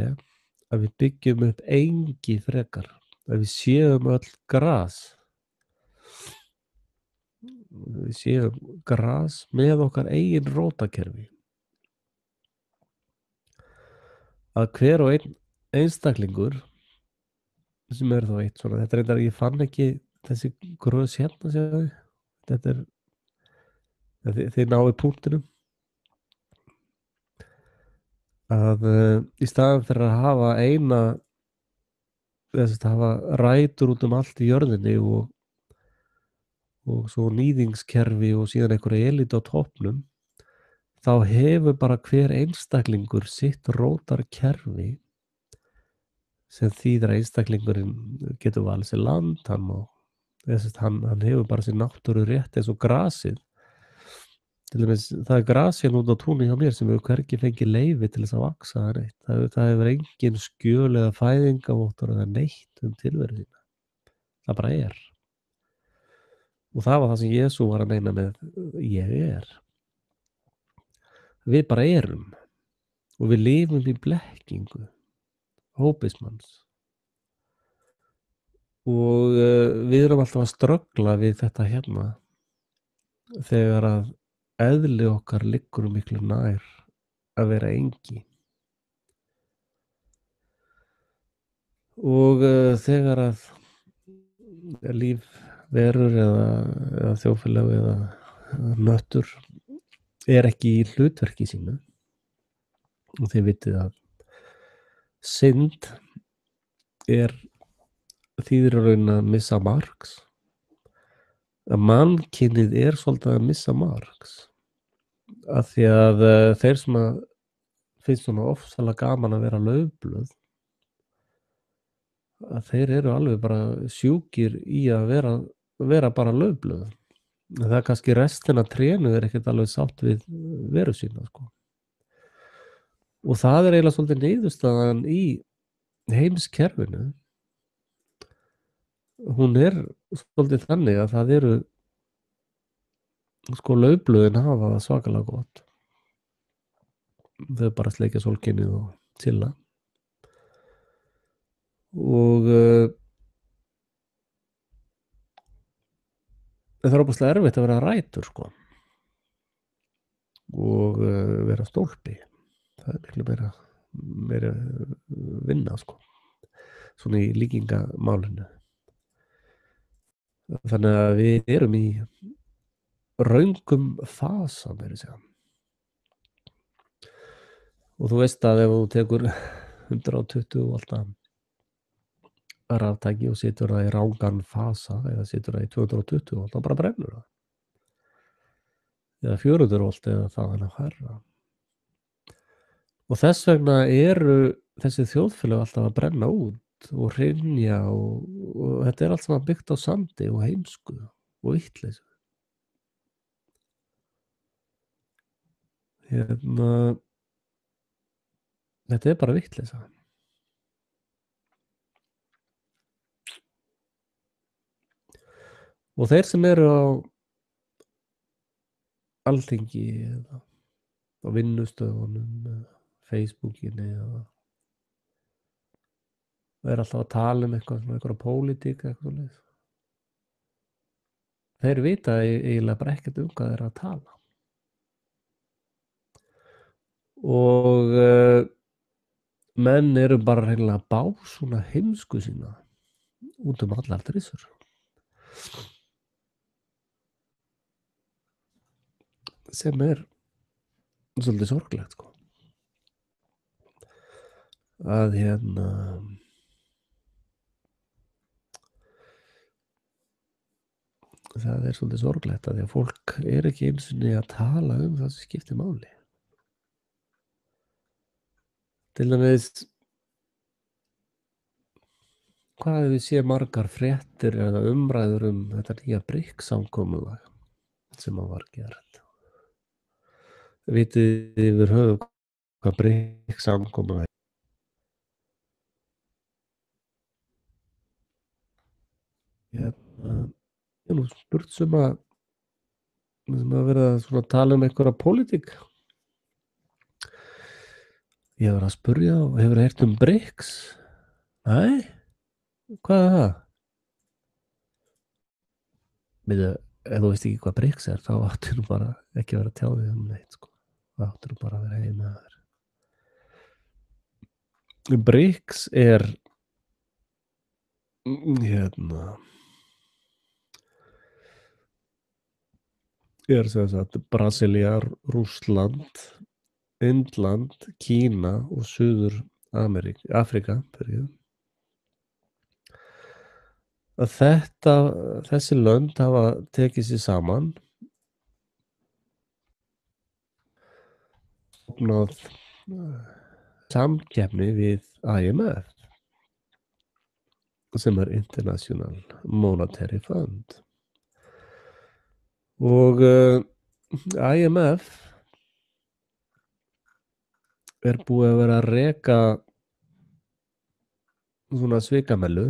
að við byggjum upp engi frekar, að við séum öll gras. Við séum gras með okkar eigin rótakerfi. Að hver og einn einstaklingur sem þá eitt svona, þetta ég fann ekki þessi grös hérna, séu þetta þið náðu punktinum að í staðan fyrir að hafa hafa rætur út allt í jörðinni og svo nýðingskerfi og síðan einhverja elít á toppnum, þá hefur bara hver einstaklingur sitt rótarkerfi sem þýðir að einstaklingurinn getur valið sér land, hann hefur bara sér náttúru rétt eins og grasið. Til dæmis, það gras hérna út á túni hjá mér sem hefur hvergi fengið leyfi til þess að vaksa það neitt. Það hefur engin skjöl eða fæðingavottor eða neitt tilveru sína. Það bara Og það var það sem Jesú var að meina með ég Við bara og við lifum í blekkingu hópismanns. Og við erum alltaf að ströggla við þetta hérna þegar að eðli okkar liggur miklu nær að vera engi. Og þegar að lífverur eða þjóðfélag eða nöttur ekki í hlutverki sínu, og þið vitið að synd þýðir að reyna að missa marks, að mannkynið svolítið að missa marks, af því að þeir sem að finnst svona ofsalega gaman að vera laufblöð, að þeir alveg bara sjúkir í að vera bara laufblöð. Það kannski restina trénu ekkert alveg sátt við veru sína, sko. Og það eiginlega svolítið niðurstaðan í heimskerfinu. Hún svolítið þannig að það sko laufblöðin hafa það svakalega gott. Þau bara sleikja sólskinið og chilla. Og það óbúslega erfitt að vera rætur, sko. Og vera stólpi. Það miklu meira meiri vinna sko, svona í líkingamálinu. Þannig að við erum í röngum fasa meira að segja. Og þú veist að ef þú tekur 120 volta raftæki og setur það í rangan fasa eða setur það í 220 volt, þá bara brennur það. Eða 400 volt eða það hærra. Og þess vegna eru þessi þjóðfélög alltaf að brenna út og hrynja og þetta er allt saman byggt á sandi og heimsku og vitleysu. Þetta er bara vitleysa. Og þeir sem eru á Alþingi eða á vinnustöðunum eða Facebookinni eða er alltaf að tala eitthvað pólitík eitthvað leið. Þeir vita eiginlega bara ekkert hvað þeir að tala. Og menn eru bara reynilega að bá svona heimsku sína út allar trissur. Sem er svolítið sorglegt sko. Að það er svolítið sorglegt að því að fólk er ekki einu sinni að tala það sem skiptir máli. Til dæmis hvað hefur við séð margar fréttir eða umræður þetta nýja BRICS-samkomulag sem var gert. Vitið yfir höfuð hvað BRICS-samkomulag er? Ég er nú spurt sem að vera svona að tala einhverja pólitík. Ég var að spurja og hefur heyrt BRICS? Nei? Hvað er það? Ef þú veist ekki hvað BRICS er, þá áttu nú bara ekki að vera að tjá þig neitt sko. Það áttu nú bara að vera heim með þér. BRICS er sem sagt Brasilía, Rússland, Indland, Kína og Suður Afrika að þessi lönd hafa tekið sér saman opnað samkeppni við IMF sem er International Monetary Fund og IMF er búið að vera að reka svona svikamellu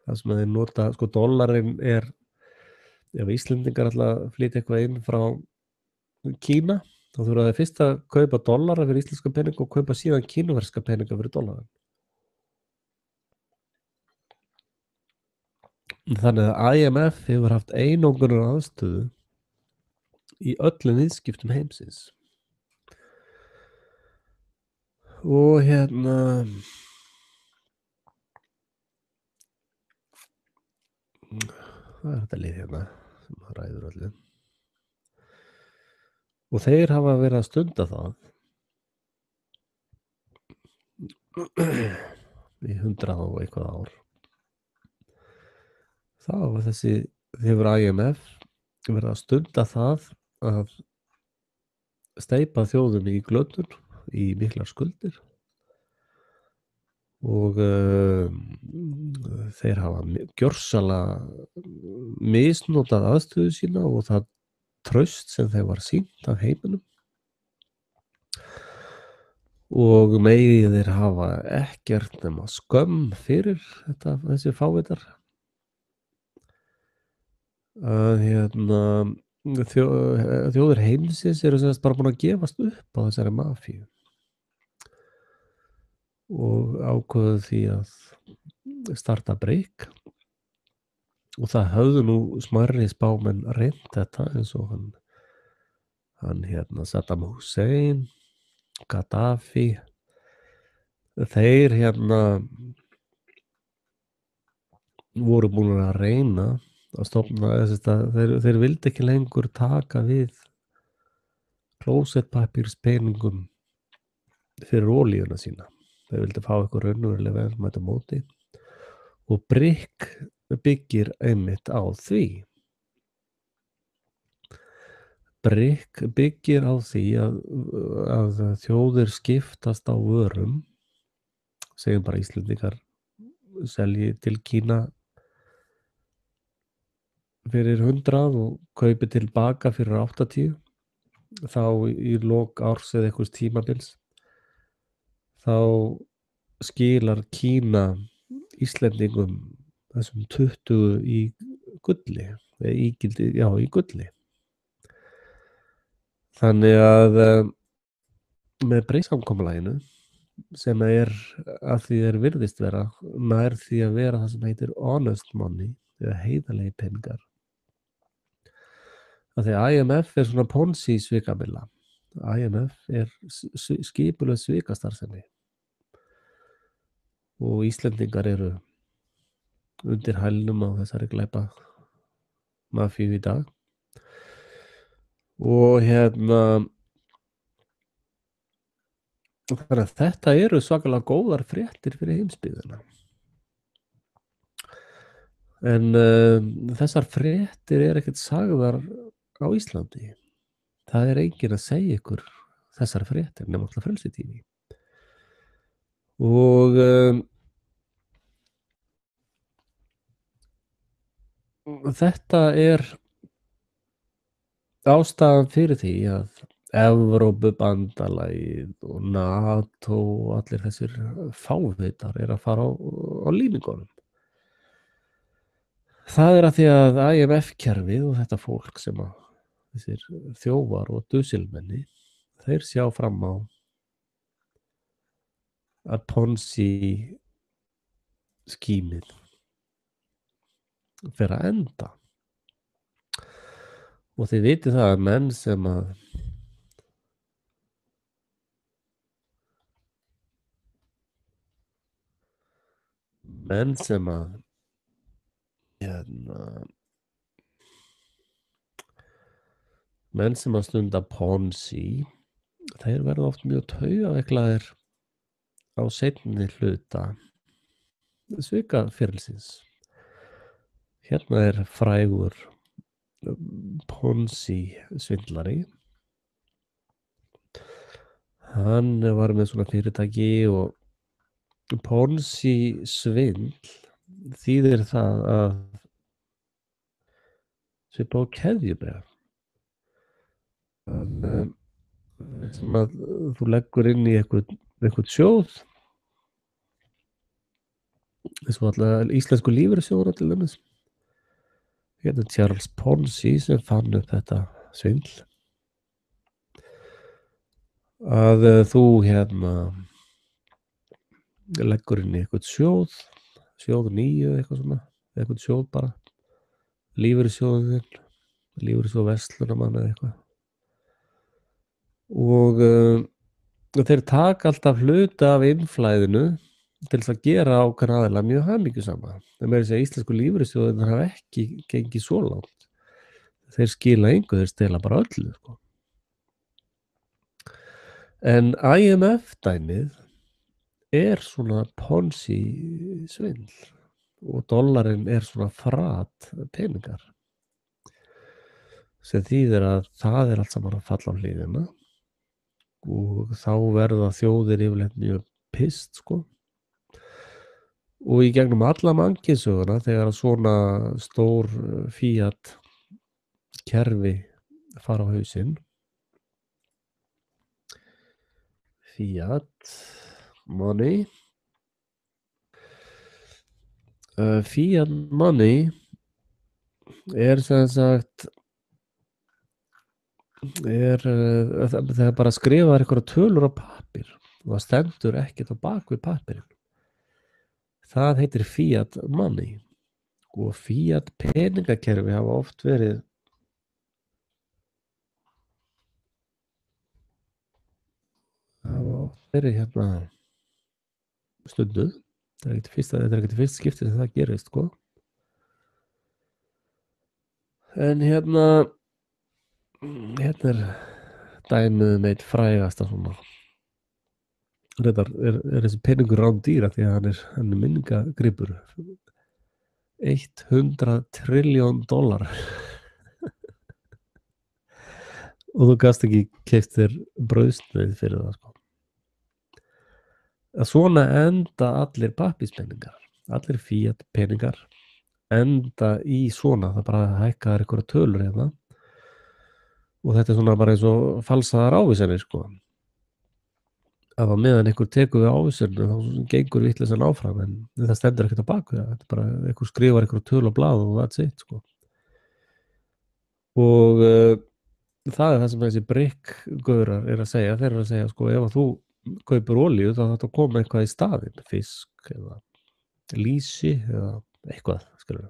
það sem þeir nota, sko dollarinn er ef Íslendingar ætla að flytja eitthvað inn frá Kína þá þurfa þeir fyrst að kaupa dollara fyrir íslenska peninga og kaupa síðan kínverska peninga fyrir dollarann. Þannig að IMF hefur haft einangunar aðstöðu í öllum viðskiptum heimsins. Og hvað er þetta lið sem ræður öllu? Og þeir hafa verið að stunda það í 100 og eitthvað ár. Það var hefur IMF verið að stunda það að steypa þjóðum í glötur, í miklar skuldir og þeir hafa gjörsamlega misnotað aðstöðu sína og það traust sem þeir var sýnt af heiminum og megið þeir hafa ekkert nema skömm fyrir þessi fávitar að þjóðir heimsins eru semst bara búin að gefast upp á þessari mafíu og ákveðu því að starta BRIC og það höfðu nú smærri spámenn reynt þetta eins og hann Saddam Hussein Gaddafi, þeir voru búin að reyna að stofna, þeir vildi ekki lengur taka við klósettpappírspeningum fyrir olíuna sína. Þeir vildi fá eitthvað raunverulega verðmæti á móti og BRIC byggir einmitt á því. BRIC byggir á því að þjóðir skiptast á vörum, segjum bara Íslendingar selji til Kína fyrir 100 og kaupi tilbaka fyrir 80, þá í lok árs eða einhvers tímabils þá skilar Kína Íslendingum þessum 20 í gulli, í gulli. Þannig að með BRIC-samkomulaginu, sem að því virðist vera, nær því að vera það sem heitir honest money eða heiðarlegir peningar. Að því að IMF svona Ponzi svikamilla. IMF skipuleg svikastarfsemi og Íslendingar eru undir hælnum á þessari glæpa mafíu í dag. Og þannig að þetta eru svakalega góðar fréttir fyrir heimsbyggðina. En þessar fréttir ekkert sagðar á Íslandi. Það enginn að segja ykkur þessar fréttir nema alltaf Frelsi TV. Og þetta ástæðan fyrir því að Evrópubandalagið og NATO og allir þessir fávitar að fara á límingunum. Það að því að IMF-kerfið og þetta fólk sem þessir þjófar og dusilmenni, þeir sjá fram á að Ponzi skímið fer að enda. Og þið vitið það að menn sem stunda Ponzi, þeir verða oft mjög taugaveiklaðir á seinni hluta svikaferilsins. Hérna frægur Ponzi svindlari. Hann var með svona fyrirtæki og Ponzi svindl þýðir það að svipa á keðjubréf. Sem að þú leggur inn í eitthvað sjóð, eins og alltaf íslensku lífeyrissjóðina til dæmis. Hérna Charles Ponzi sem fann upp þetta svindl. Að þú leggur inn í eitthvað sjóð 9 eitthvað svona, eitthvað sjóð bara, lífeyrissjóðin, lífeyrissjóð Verslunarmann eða eitthvað. Og þeir taka alltaf hluta af innflæðinu til þess að gera ákveðna aðila mjög hamingjusama. Það meira að segja íslensku lífeyrissjóðirnir hafa ekki gengið svo langt. Þeir skila engu, þeir stela bara öllu, sko. En IMF dæmið svona Ponzi svindl og dollarinn svona frat peningar, sem þýðir að það allt saman að falla á hliðina og þá verða þjóðir yfirleitt mjög pist, sko. Og í gegnum alla mannkynssöguna þegar svona stór fiat kerfi fara á hausinn, fiat money sem sagt þegar bara skrifaðar einhverja tölur á pappír og það stendur ekkert á bak við pappírinn. Það heitir fiat money og fiat peningakerfi hafa oft verið verið hérna stundu. Þetta er ekkert fyrst skipti sem það gerist, sko. En hérna er dæmið um eitt frægasta svona. Reyndar er þessi peningur rándýr af því að hann er minningagripur. $100 trilljón. Og þú gast ekki keypt þér brauðsneið fyrir það, sko. Að svona enda allir pappírspeningar, allir Fiat peningar enda í svona, það bara hækkaðar einhverja tölur hérna. Og þetta er svona bara eins og falsaðar ávísanir, sko. Að á meðan einhver tekur við ávísunum þá gengur vitleysan áfram, en það stendur ekkert á baku það. Þetta er bara einhver skrifar einhverja tölu á blað og that's it, sko. Og það er það sem þessi brikkgaurar er að segja. Þeir eru að segja, sko, ef að þú kaupir olíu þá þetta koma eitthvað í staðinn, fisk eða lýsi eða eitthvað, skilur.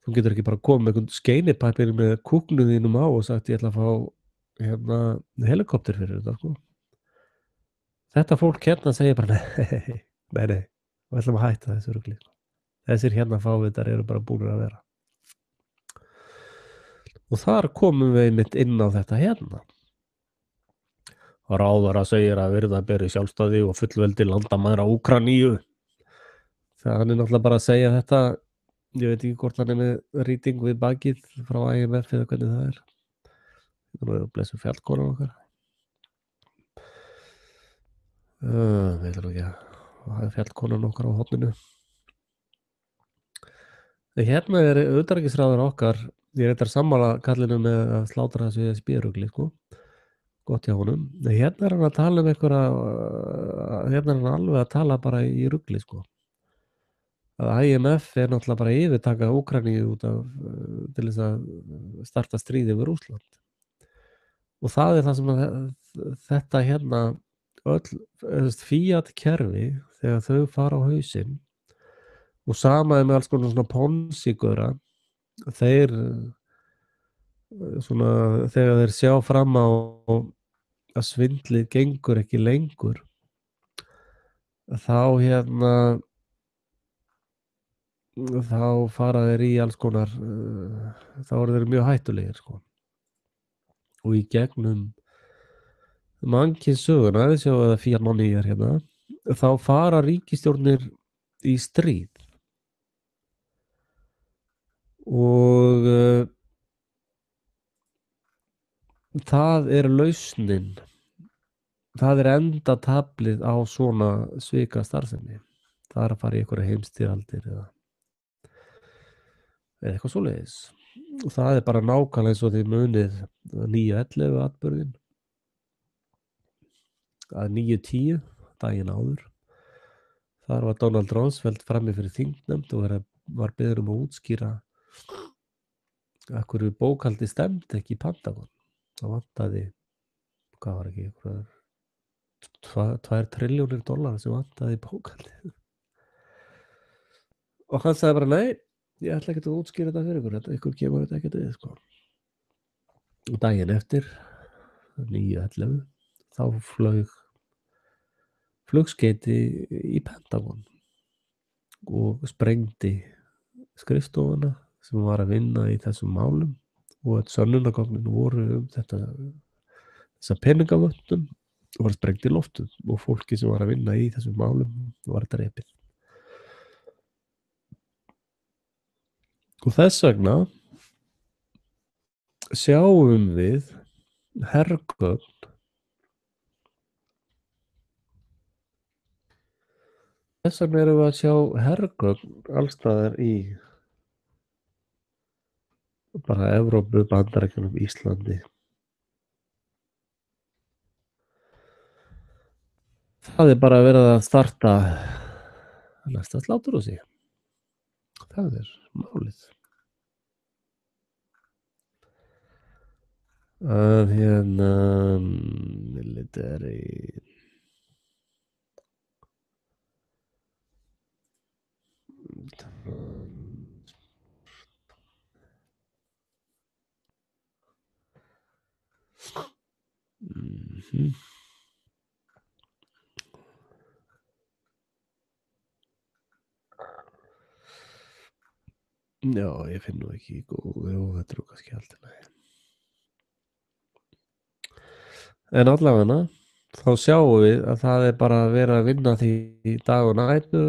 Þú getur ekki bara komið með einhvern skeinipappír með kúknum þínum á og sagt ég ætla að fá hérna helikopter fyrir þetta, sko. Þetta fólk hérna segir bara nei, við ætlum að hætta þessu rugli. Þessir hérna fávitar eru bara búnir að vera. Og þar komum við einmitt inn á þetta hérna. Ráðherra segir að virða beri sjálfstæði og fullveldi landamæra Úkraínu. Það hann er náttúrulega bara að segja þetta. Ég veit ekki hvort hann er með rýting við bakið frá IMF eða hvernig það er. Nú er það blessu fjallkonan okkar. Við ætlum ekki að hafa fjallkonan okkar á horninu. Hérna er utanríkisráðherra okkar, ég reyndar sammála kallinu með að slátra þessu ESB-rugli, sko. Gott hjá honum. Hérna er hann að tala um hérna er hann alveg að tala bara í rugli, sko. Að IMF er náttúrulega bara yfirtaka Úkraínu út af til þess að starta stríði við Rússland. Og það er það sem þetta hérna öll Fiat kerfi þegar þau fara á hausinn og sama er með alls konar svona ponsigöra, þeir svona þegar þeir sjá fram á að svindlið gengur ekki lengur, þá hérna þá fara þeir í alls konar þá eru þeir mjög hættulegir, sko. Og í gegnum mannkynssöguna, eða Fiat Money er hérna, þá fara ríkisstjórnir í stríð. Og það er lausnin. Það er endatablið á svona svikastarfsemi. Það er að fara í einhverja heimsstyrjaldir eða eitthvað svoleiðis. Og það er bara nákvæmlega eins og þið munið 9/11 atburðinn. Að 9/10 daginn áður. Þar var Donald Rumsfeld frammi fyrir þingnefnd og var beðinn um að útskýra af hverju bókhaldi stemdi ekki í Pentagon. Það vantaði, hvað var ekki, $2 triljónir sem vantaði í bókhaldi. Og hann sagði bara nei, ég ætla ekki að útskýra þetta fyrir ykkur, ykkur kemur þetta ekki við, sko. Og daginn eftir 9/11 þá flugskeyti í Pentagon og sprengdi skrifstofuna sem var að vinna í þessum málum og að sönnunargögnin voru þessa peningavöntun var sprengt í loftu og fólki sem var að vinna í þessum málum var drepið. Og þess vegna sjáum við hergögn þess vegna erum við að sjá hergögn allstaðar í bara Evrópu, Bandaríkjunum, Íslandi. Það er bara verið að starta næsta sláturhúsi. Það er málið. Að hérna military Já, ég finn nú ekki góð, jú, þetta er kannski allt í lagi. En allavega, þá sjáum við að það er bara að vera að vinna því í dag og nætu,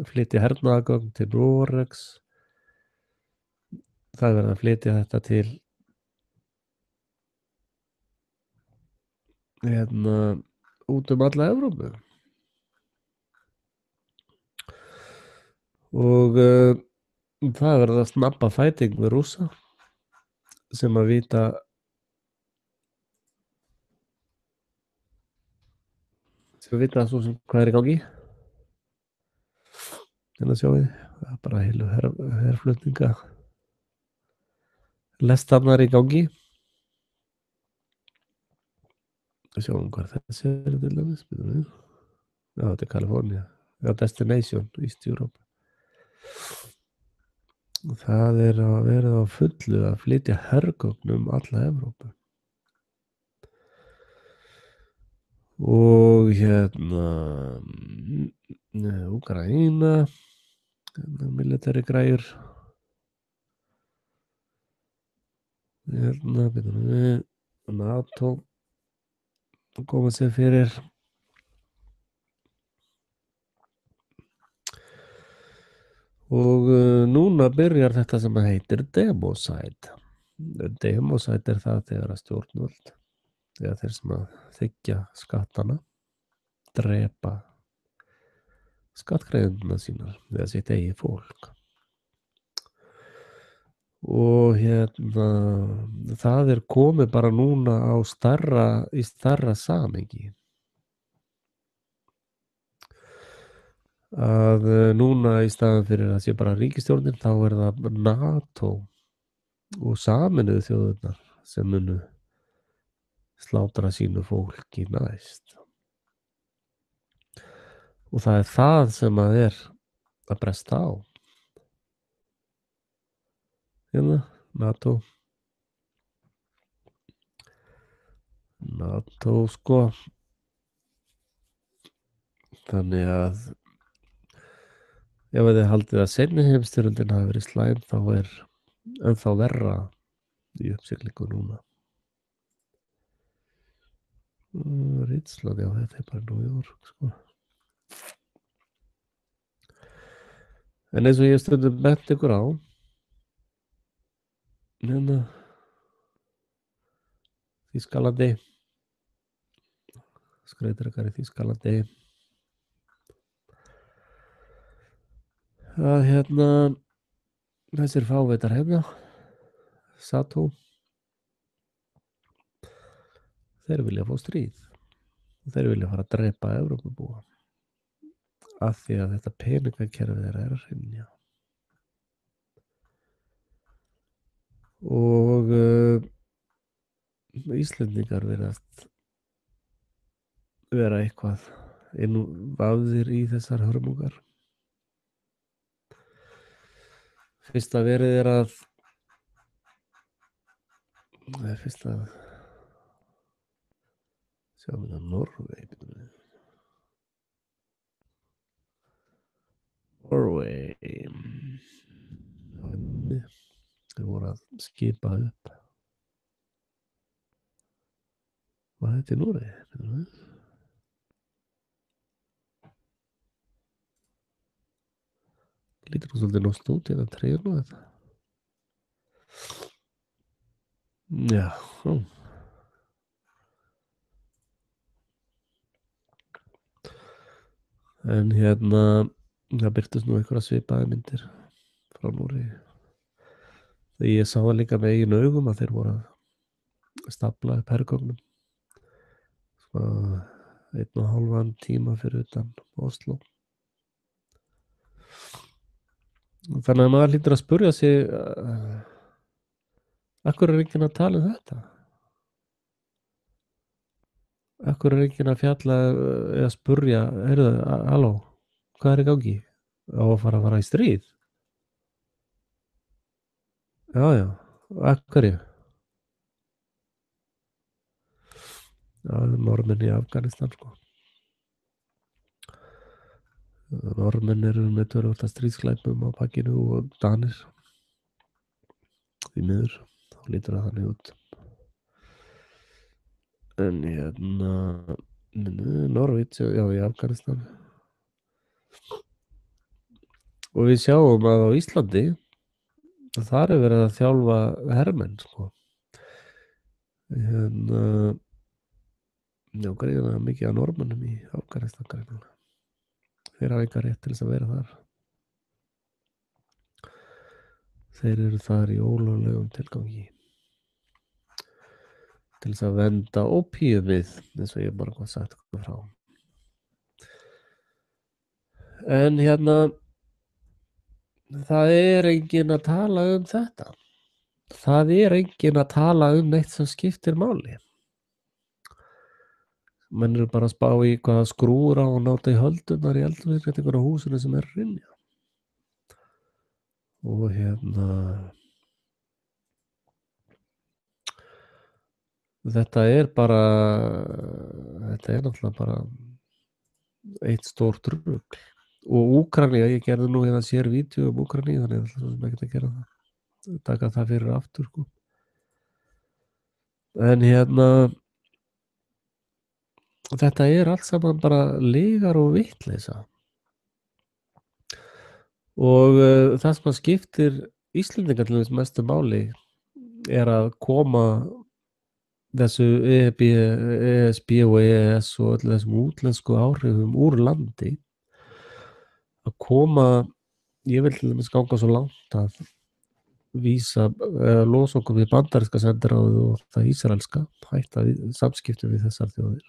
flytja hernaðargögn til Noregs, það er verið að flytja þetta til út alla Evrópu. Og það er verið að snabba fæting við Rússa sem að vita svo sem hvað er í gangi. En að sjá við, það er bara heilu herflutninga lestarnar í gangi. Sjáum hvað þessi er til dæmis. Já, þetta er Kalifornía. Já, Destination, East Europe. Það er að vera á fullu að flytja hergögn alla Evrópu. Og Úkraína, military græjur. NATO koma sér fyrir. Og núna byrjar þetta sem heitir democide. Democide er það þegar að stjórnvöld, þegar þeir sem að þiggja skattana, drepa skattgreiðendurna sínar eða sitt eigið fólk. Og það er komið bara núna í stærra samhengi. Að núna í staðan fyrir að sé bara ríkisstjórnin, þá er það NATO og Sameinuðu þjóðirnar sem munu slátra sínu fólki næst. Og það er það sem að er að bresta á. NATO sko. Þannig að ef þið haldið að seinni heimsstyrjöldin hafi verið slæm, þá er ennþá verra í uppsiglingu núna. Ritsland, já, þetta er bara New York, sko. En eins og ég stundum bent ykkur á, Þýskalandi, skreytirakar í Þýskalandi, að þessir fáveitar Sató, þeir vilja fá stríð. Þeir vilja fara að drepa Evrópubúa af því að þetta peningakerfi þeirra er að hrynja. Og Íslendingar virðast vera eitthvað innvafðir í þessar hörmungar. Fyrst að verið er að sjáum við að Norway þeir voru að skipa upp. Hvað er þetta í Noregi? Lítur svolítið nóst út í þetta trén og þetta. Já, en það birtust nú einhverja svipaði myndir frá Noregi. Þegar ég sá það líka með eigin augum að þeir voru að stafla upp hergögnum 1,5 tíma fyrir utan Oslo. Þannig að maður hlýtur að spurja sig af hverju er enginn að tala þetta? Af hverju er enginn að fjalla eða spurja, halló, hvað er í gangi? Á að fara í stríð? Já, af hverju? Já, Norðmenn í Afganistan, sko. Norðmenn eru með töluvert af stríðsglæpum á bakinu og Danir því miður, þá lítur það þannig út. En Norvíts, já, í Afganistan. Og við sjáum að á Íslandi þar er verið að þjálfa hermenn, sko. Já, greiðlega mikið af Norðmönnum í Afganistan greinilega. Þeir hafa enga rétt til þess að vera þar. Þeir eru þar í ólöglegum tilgangi til þess að venda ópíumið, eins og ég bara hvað sagt frá. En það er enginn að tala um þetta. Það er enginn að tala um neitt sem skiptir máli. Menn eru bara að spá í hvaða skrúur á og náta í höldunar í eldvirkjum einhverja húsinu sem er að hrynja. Og þetta er náttúrulega bara eitt stórt rugl. Og Úkraína, ég gerði nú sér vídeó um Úkraína, þannig að það er ekki að gera það. Taka það fyrir aftur, sko. En þetta er allt saman bara lygar og vitleysa. Og það sem skiptir Íslendingar til þess mestu máli er að koma þessu ESB og EES og öll þessum útlensku áhrifum úr landi, að koma, ég vil til dæmis ganga svo langt að losa okkur við bandaríska sendiráðið og það ísraelska, hætta samskiptum við þessar þjóðir.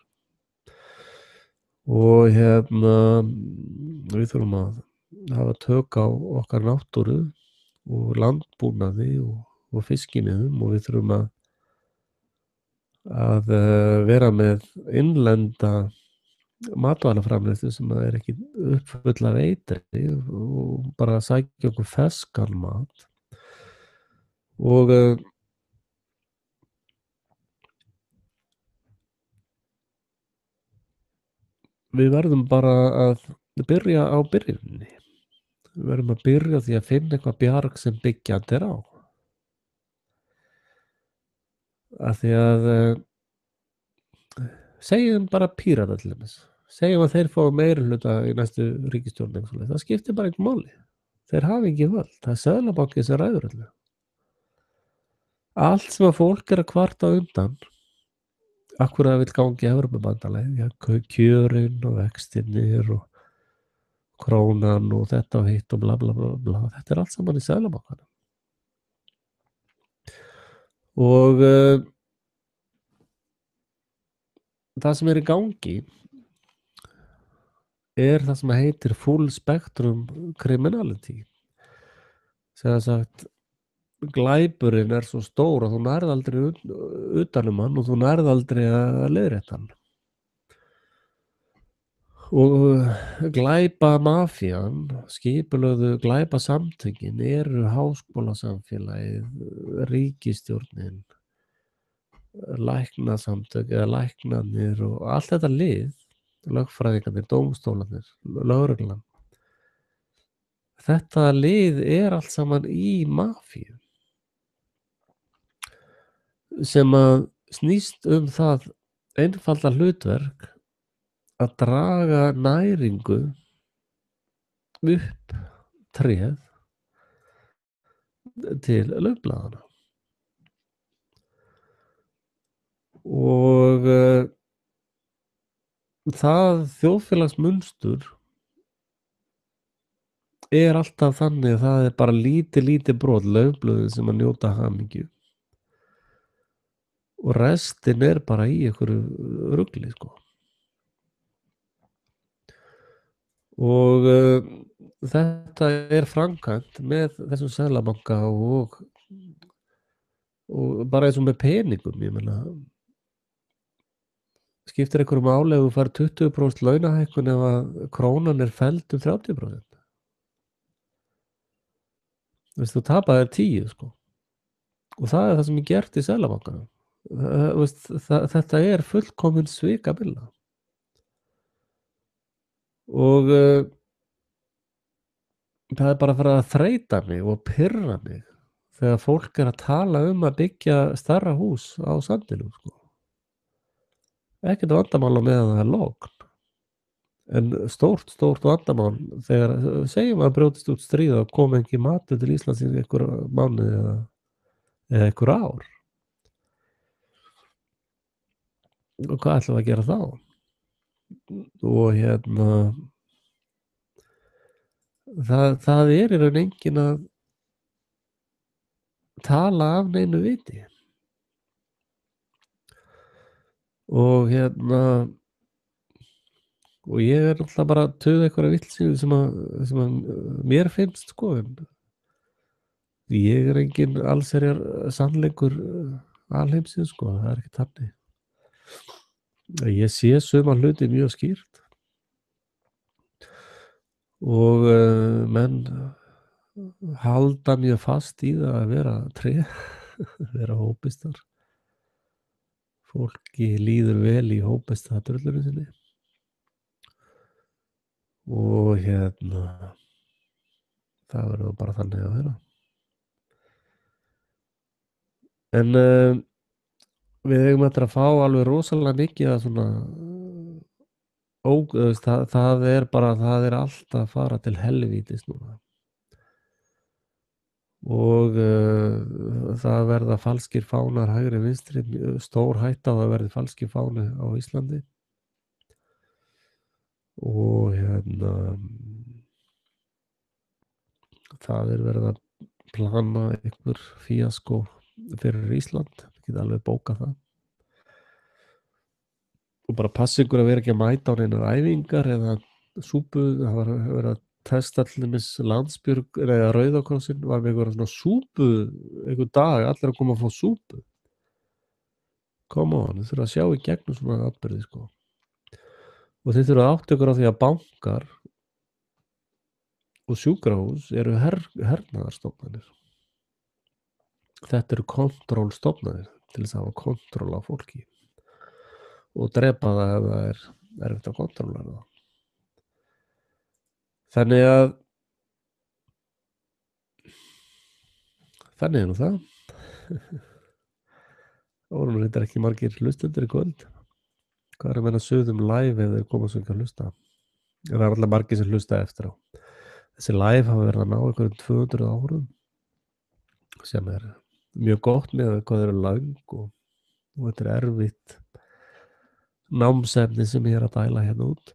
Og við þurfum að hafa tök á okkar náttúru og landbúnaði og fiskimiðum, og við þurfum að vera með innlenda matvælaframleiðslu sem er ekki uppfull af eitri og bara sækja okkur ferskan mat. Og við verðum bara að byrja á byrjuninni. Við verðum að byrja því að finna eitthvað bjarg sem byggjandi er á. Af því að segjum bara Pírata til dæmis. Segjum að þeir fá meirihluta í næstu ríkisstjórn. Það skiptir bara ekki máli. Þeir hafa ekki völd. Það er Seðlabankinn sem ræður öllu. Allt sem að fólk er að kvarta undan, akkur það vill gangi í Evrópubandalagið, kjörin og vextirnir og krónan og þetta og hitt og bla bla bla bla. Þetta er allt saman í Seðlabankanum. Og það sem er í gangi er það sem heitir full spectrum criminality. Sem að sagt, glæpurinn er svo stór að þú nærð aldrei utanum hann og þú nærð aldrei að leiðrétta hann. Og glæpa mafían, skipulögðu glæpa samtökin eru háskólasamfélagið, ríkisstjórnin, læknasamtök eða læknarnir og allt þetta lið, lögfræðingarnir, dómstólarnir, lögreglan. Þetta lið er allt saman í mafíu sem að snýst það einfalda hlutverk að draga næringu upp tréð til laufblaðana. Og það þjóðfélagsmunstur er alltaf þannig að það er bara lítið brot, laufblöðin sem að njóta hamingju. Og restin er bara í einhverju rugli, sko. Og þetta er framkvæmt með þessum Seðlabanka og bara eins og með peningum, ég meina, skiptir einhverju máli ef þú fær 20% launahækkun ef að krónan er felld 30%. Þú tapaðir 10, sko. Og það er það sem er gert í Seðlabankanum. Þetta er fullkomin svikabilla. Og það er bara að fara að þreyta mig og pirra mig þegar fólk að tala að byggja stærra hús á sandinum, sko. Ekkert vandamál á meðan það logn. En stórt vandamál þegar, segjum að brjótist út stríð og kom ekki matur til Íslands í einhver mánuði eða einhver ár. Og hvað ætlum við að gera þá? Og það í raun enginn að tala af neinu viti. Og og ég náttúrulega bara að tuða einhverja villsíðu sem að mér finnst, sko. Ég enginn allsherjar sannleikur alheimsins, sko. Það ekki þannig. Ég sé suma hluti mjög skýrt og menn halda mjög fast í það að vera vera hópistar. Fólki líður vel í hópistadrullunni sinni. Og það verður bara þannig að vera. En við eigum eftir að fá alveg rosalega mikið að svona það er allt að fara til helvítis núna. Og það verða falskir fánar hægri vinstri, stór hætta á að verði falskir fáni á Íslandi. Og það verið að plana einhver fíaskó fyrir Ísland, við getum alveg bókað það. Og bara passa ykkur að vera ekki að mæta á neinar æfingar eða súpu. Það var verið að testa allir Landsbjörg eða Rauðakrossin var með einhverja svona súpu einhver dag, allir að koma að fá súpu. Come on, þið þurfa að sjá í gegnum svona atburði, sko. Og þið þurfa að átta ykkur á því að bankar og sjúkrahús eru hernaðarstofnanir. Þetta eru kontrólstofnanir til þess að hafa kontról á fólki og drepa það ef það er erfitt að kontróla það. Þannig nú það. Það voru nú reyndar ekki margir hlustendur í kvöld. Hvað er að menna suðum live ef þeir koma svo ekki að hlusta? Það er alltaf margir sem hlusta eftir á. Þessi live hafa verið að ná einhverjum 200 árum sem er mjög gott með hvað eru lang og þetta er erfitt námsefni sem ég að dæla hérna út.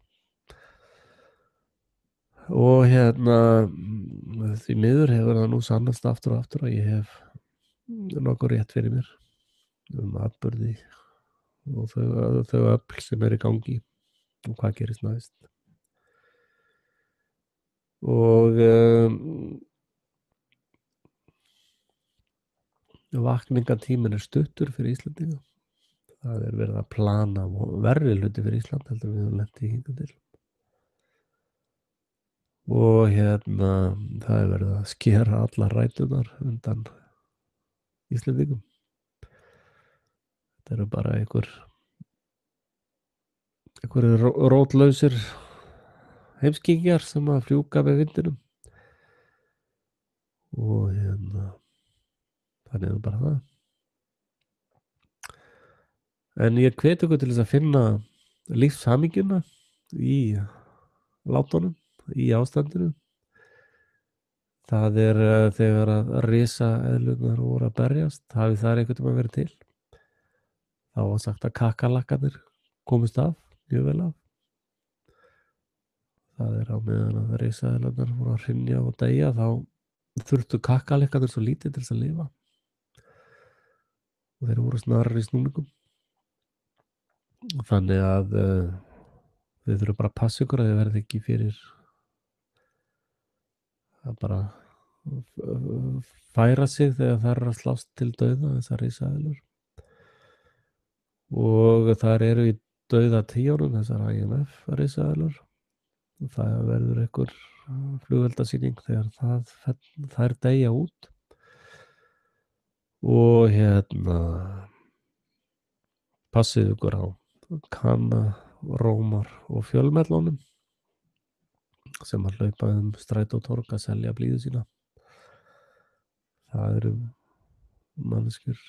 Og því miður hefur það nú sannast aftur og aftur að ég hef nokkuð rétt fyrir mér atburði og þau öfl sem í gangi og hvað gerist næst. Og vakningatíminn stuttur fyrir Íslandinga. Það verið að plana verri hluti fyrir Ísland heldur við höfum lent í hingað til. Og það verið að skera allar ræturnar undan Íslendingum. Þetta eru bara einhverjir rótlausir heimskingjar sem að fljúka með vindinum. Og þannig bara það. En ég hvet ykkur til þess að finna lífshamingjuna í látunum, í ástandinu. Það þegar að risaeðlurnar voru að berjast, hafi það einhvern veginn verið til. Þá var sagt að kakalakkarnir komist af, mjög vel af. Það á meðan að risaeðlurnar voru að hrynja og deyja, þá þurftu kakalakkarnir svo lítið til þess að lifa. Og þeir voru snarri í snúningum. Þannig að við þurfum bara að passa ykkur að þið verði ekki fyrir að bara færa sig þegar það að slást til dauða þessar risaeðlur. Og þar eru í dauðatíjunum þessar IMF risaeðlur. Það verður einhver flugveldasýning þegar þær deyja út. Og passið ykkur á Kana, Rómar og Fjölmellunum sem að hlaupa strætótorg að selja blíðu sína. það eru manneskjur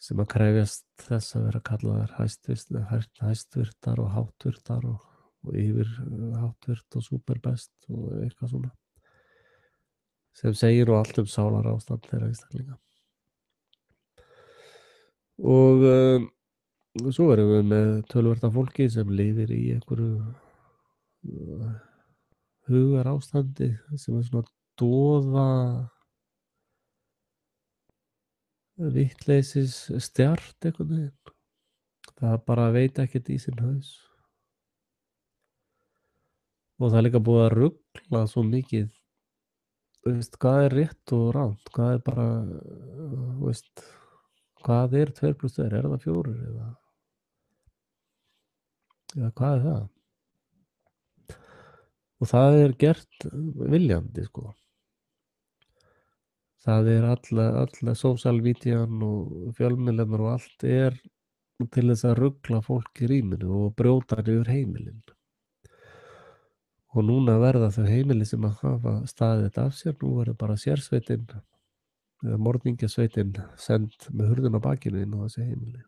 sem að krefjast þess að vera kallaðar hæstvirtar og háttvirtar og yfir háttvirt og superbest og eitthvað svona sem segir nú allt sálarástand þeirra einstaklinga. Og svo erum við með töluvert af fólki sem lifir í einhverju hugarástandi sem er svona doða vittleysis stjart einhvern veginn. Það bara veit ekkert í sinn haus. Og það er líka búið að rugla svo mikið, veist, hvað er rétt og rangt, hvað er bara, veist, hvað er 2 + 2, er það 4 eða hvað er það? Og það er gert viljandi, sko. Það er alla social median og fjölmiðlarnir og allt er til þess að rugla fólk í rýminu og brjóta niður heimilin. Og núna verða þau heimili sem að hafa staðið þetta af sér, nú verður bara sérsveitin eða morðingjasveitin send með hurðun á bakinu inn á þessi heimili.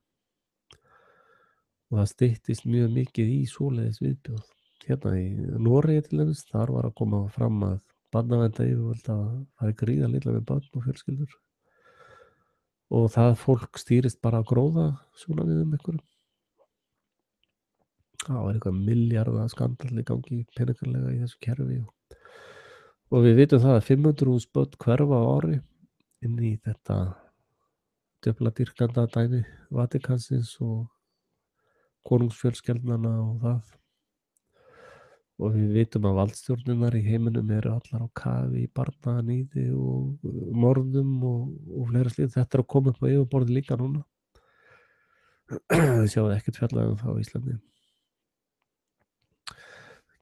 Og það styttist mjög mikið í svoleiðis viðbjóð. Hérna í Noregi til dæmis, þar var að koma fram að barnaverndaryfirvöld að það er gríðarlega með börn og fjölskyldur. Og það fólk stýrist bara að gróða svona við einhverjum. Það var eitthvað milljarða skandall í gangi peningarlega í þessu kerfi. Og við vitum það að 500.000 börn hverfa á ári inn í þetta djöfladýrkanda dæmi Vatikansins og konungsfjölskeldnanna og það. Og við vitum að valdstjórnirnar í heiminum eru allar á kafi í barnaníði og morðum og fleira slíkt. Þetta er að koma upp á yfirborði líka núna. Þið sjáum ekkert fjallað um það á Íslandi.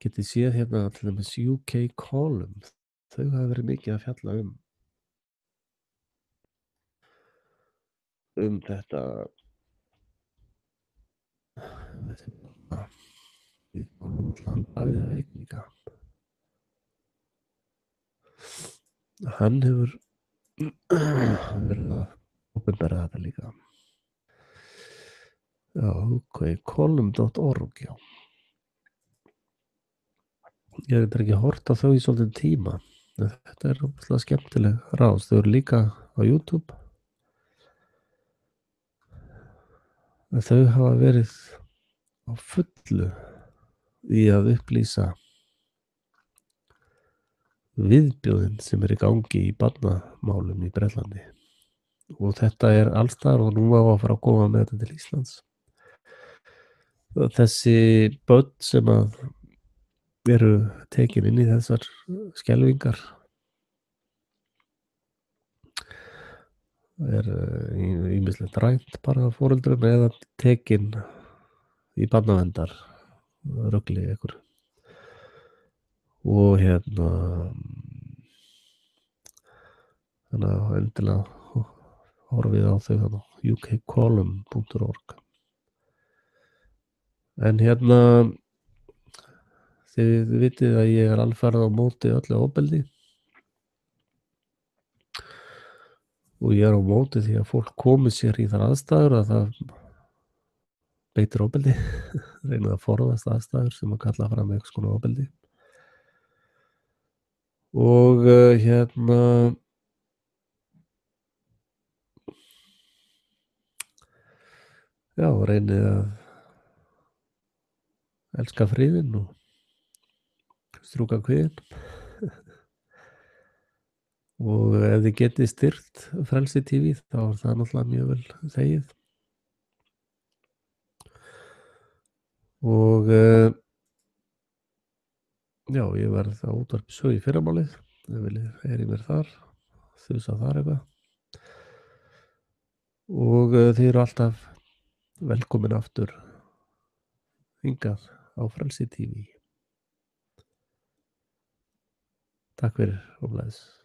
Getið séð hérna til dæmis UK Column. Þau hafa verið mikið að fjalla þetta hann hefur verið að opinbera þetta líka. Já, column.org, já. Ég hef ekki hort á þau í svolítið tíma. Þetta er ótrúlega skemmtileg ráð. Þau eru líka á YouTube. Þau hafa verið á fullu í að upplýsa viðbjóðin sem er í gangi í barnamálum í Bretlandi. Og þetta er allsstaðar og nú á að fara að koma með þetta til Íslands. Þessi börn sem að eru tekin inn í þessar skelfingar er ýmislegt rænt bara af foreldrum eða tekin í barnaverndar rugli ykkur. Og hérna þannig að endilega horfið á þau þannig ukcolumn.org. En hérna þið vitið að ég er alfarið á móti öllu ofbeldi og ég er á móti því að fólk komi sér í þar aðstæður að það beitir ofbeldi, reynið að forðast aðstæður sem að kalla fram eitthvað svona ofbeldi. Og hérna já, reynið að elska friðinn og strúka kviðinn. Og ef þið getið styrkt Frelsi TV þá er það náttúrulega mjög vel þegið. Og já, ég verð á útvarpi Sögu í fyrramálið. Þið viljið heyra í mér þar, þusa þar eitthvað. Og þið eru alltaf velkomin aftur hingað á Frelsi TV. Takk fyrir og bless.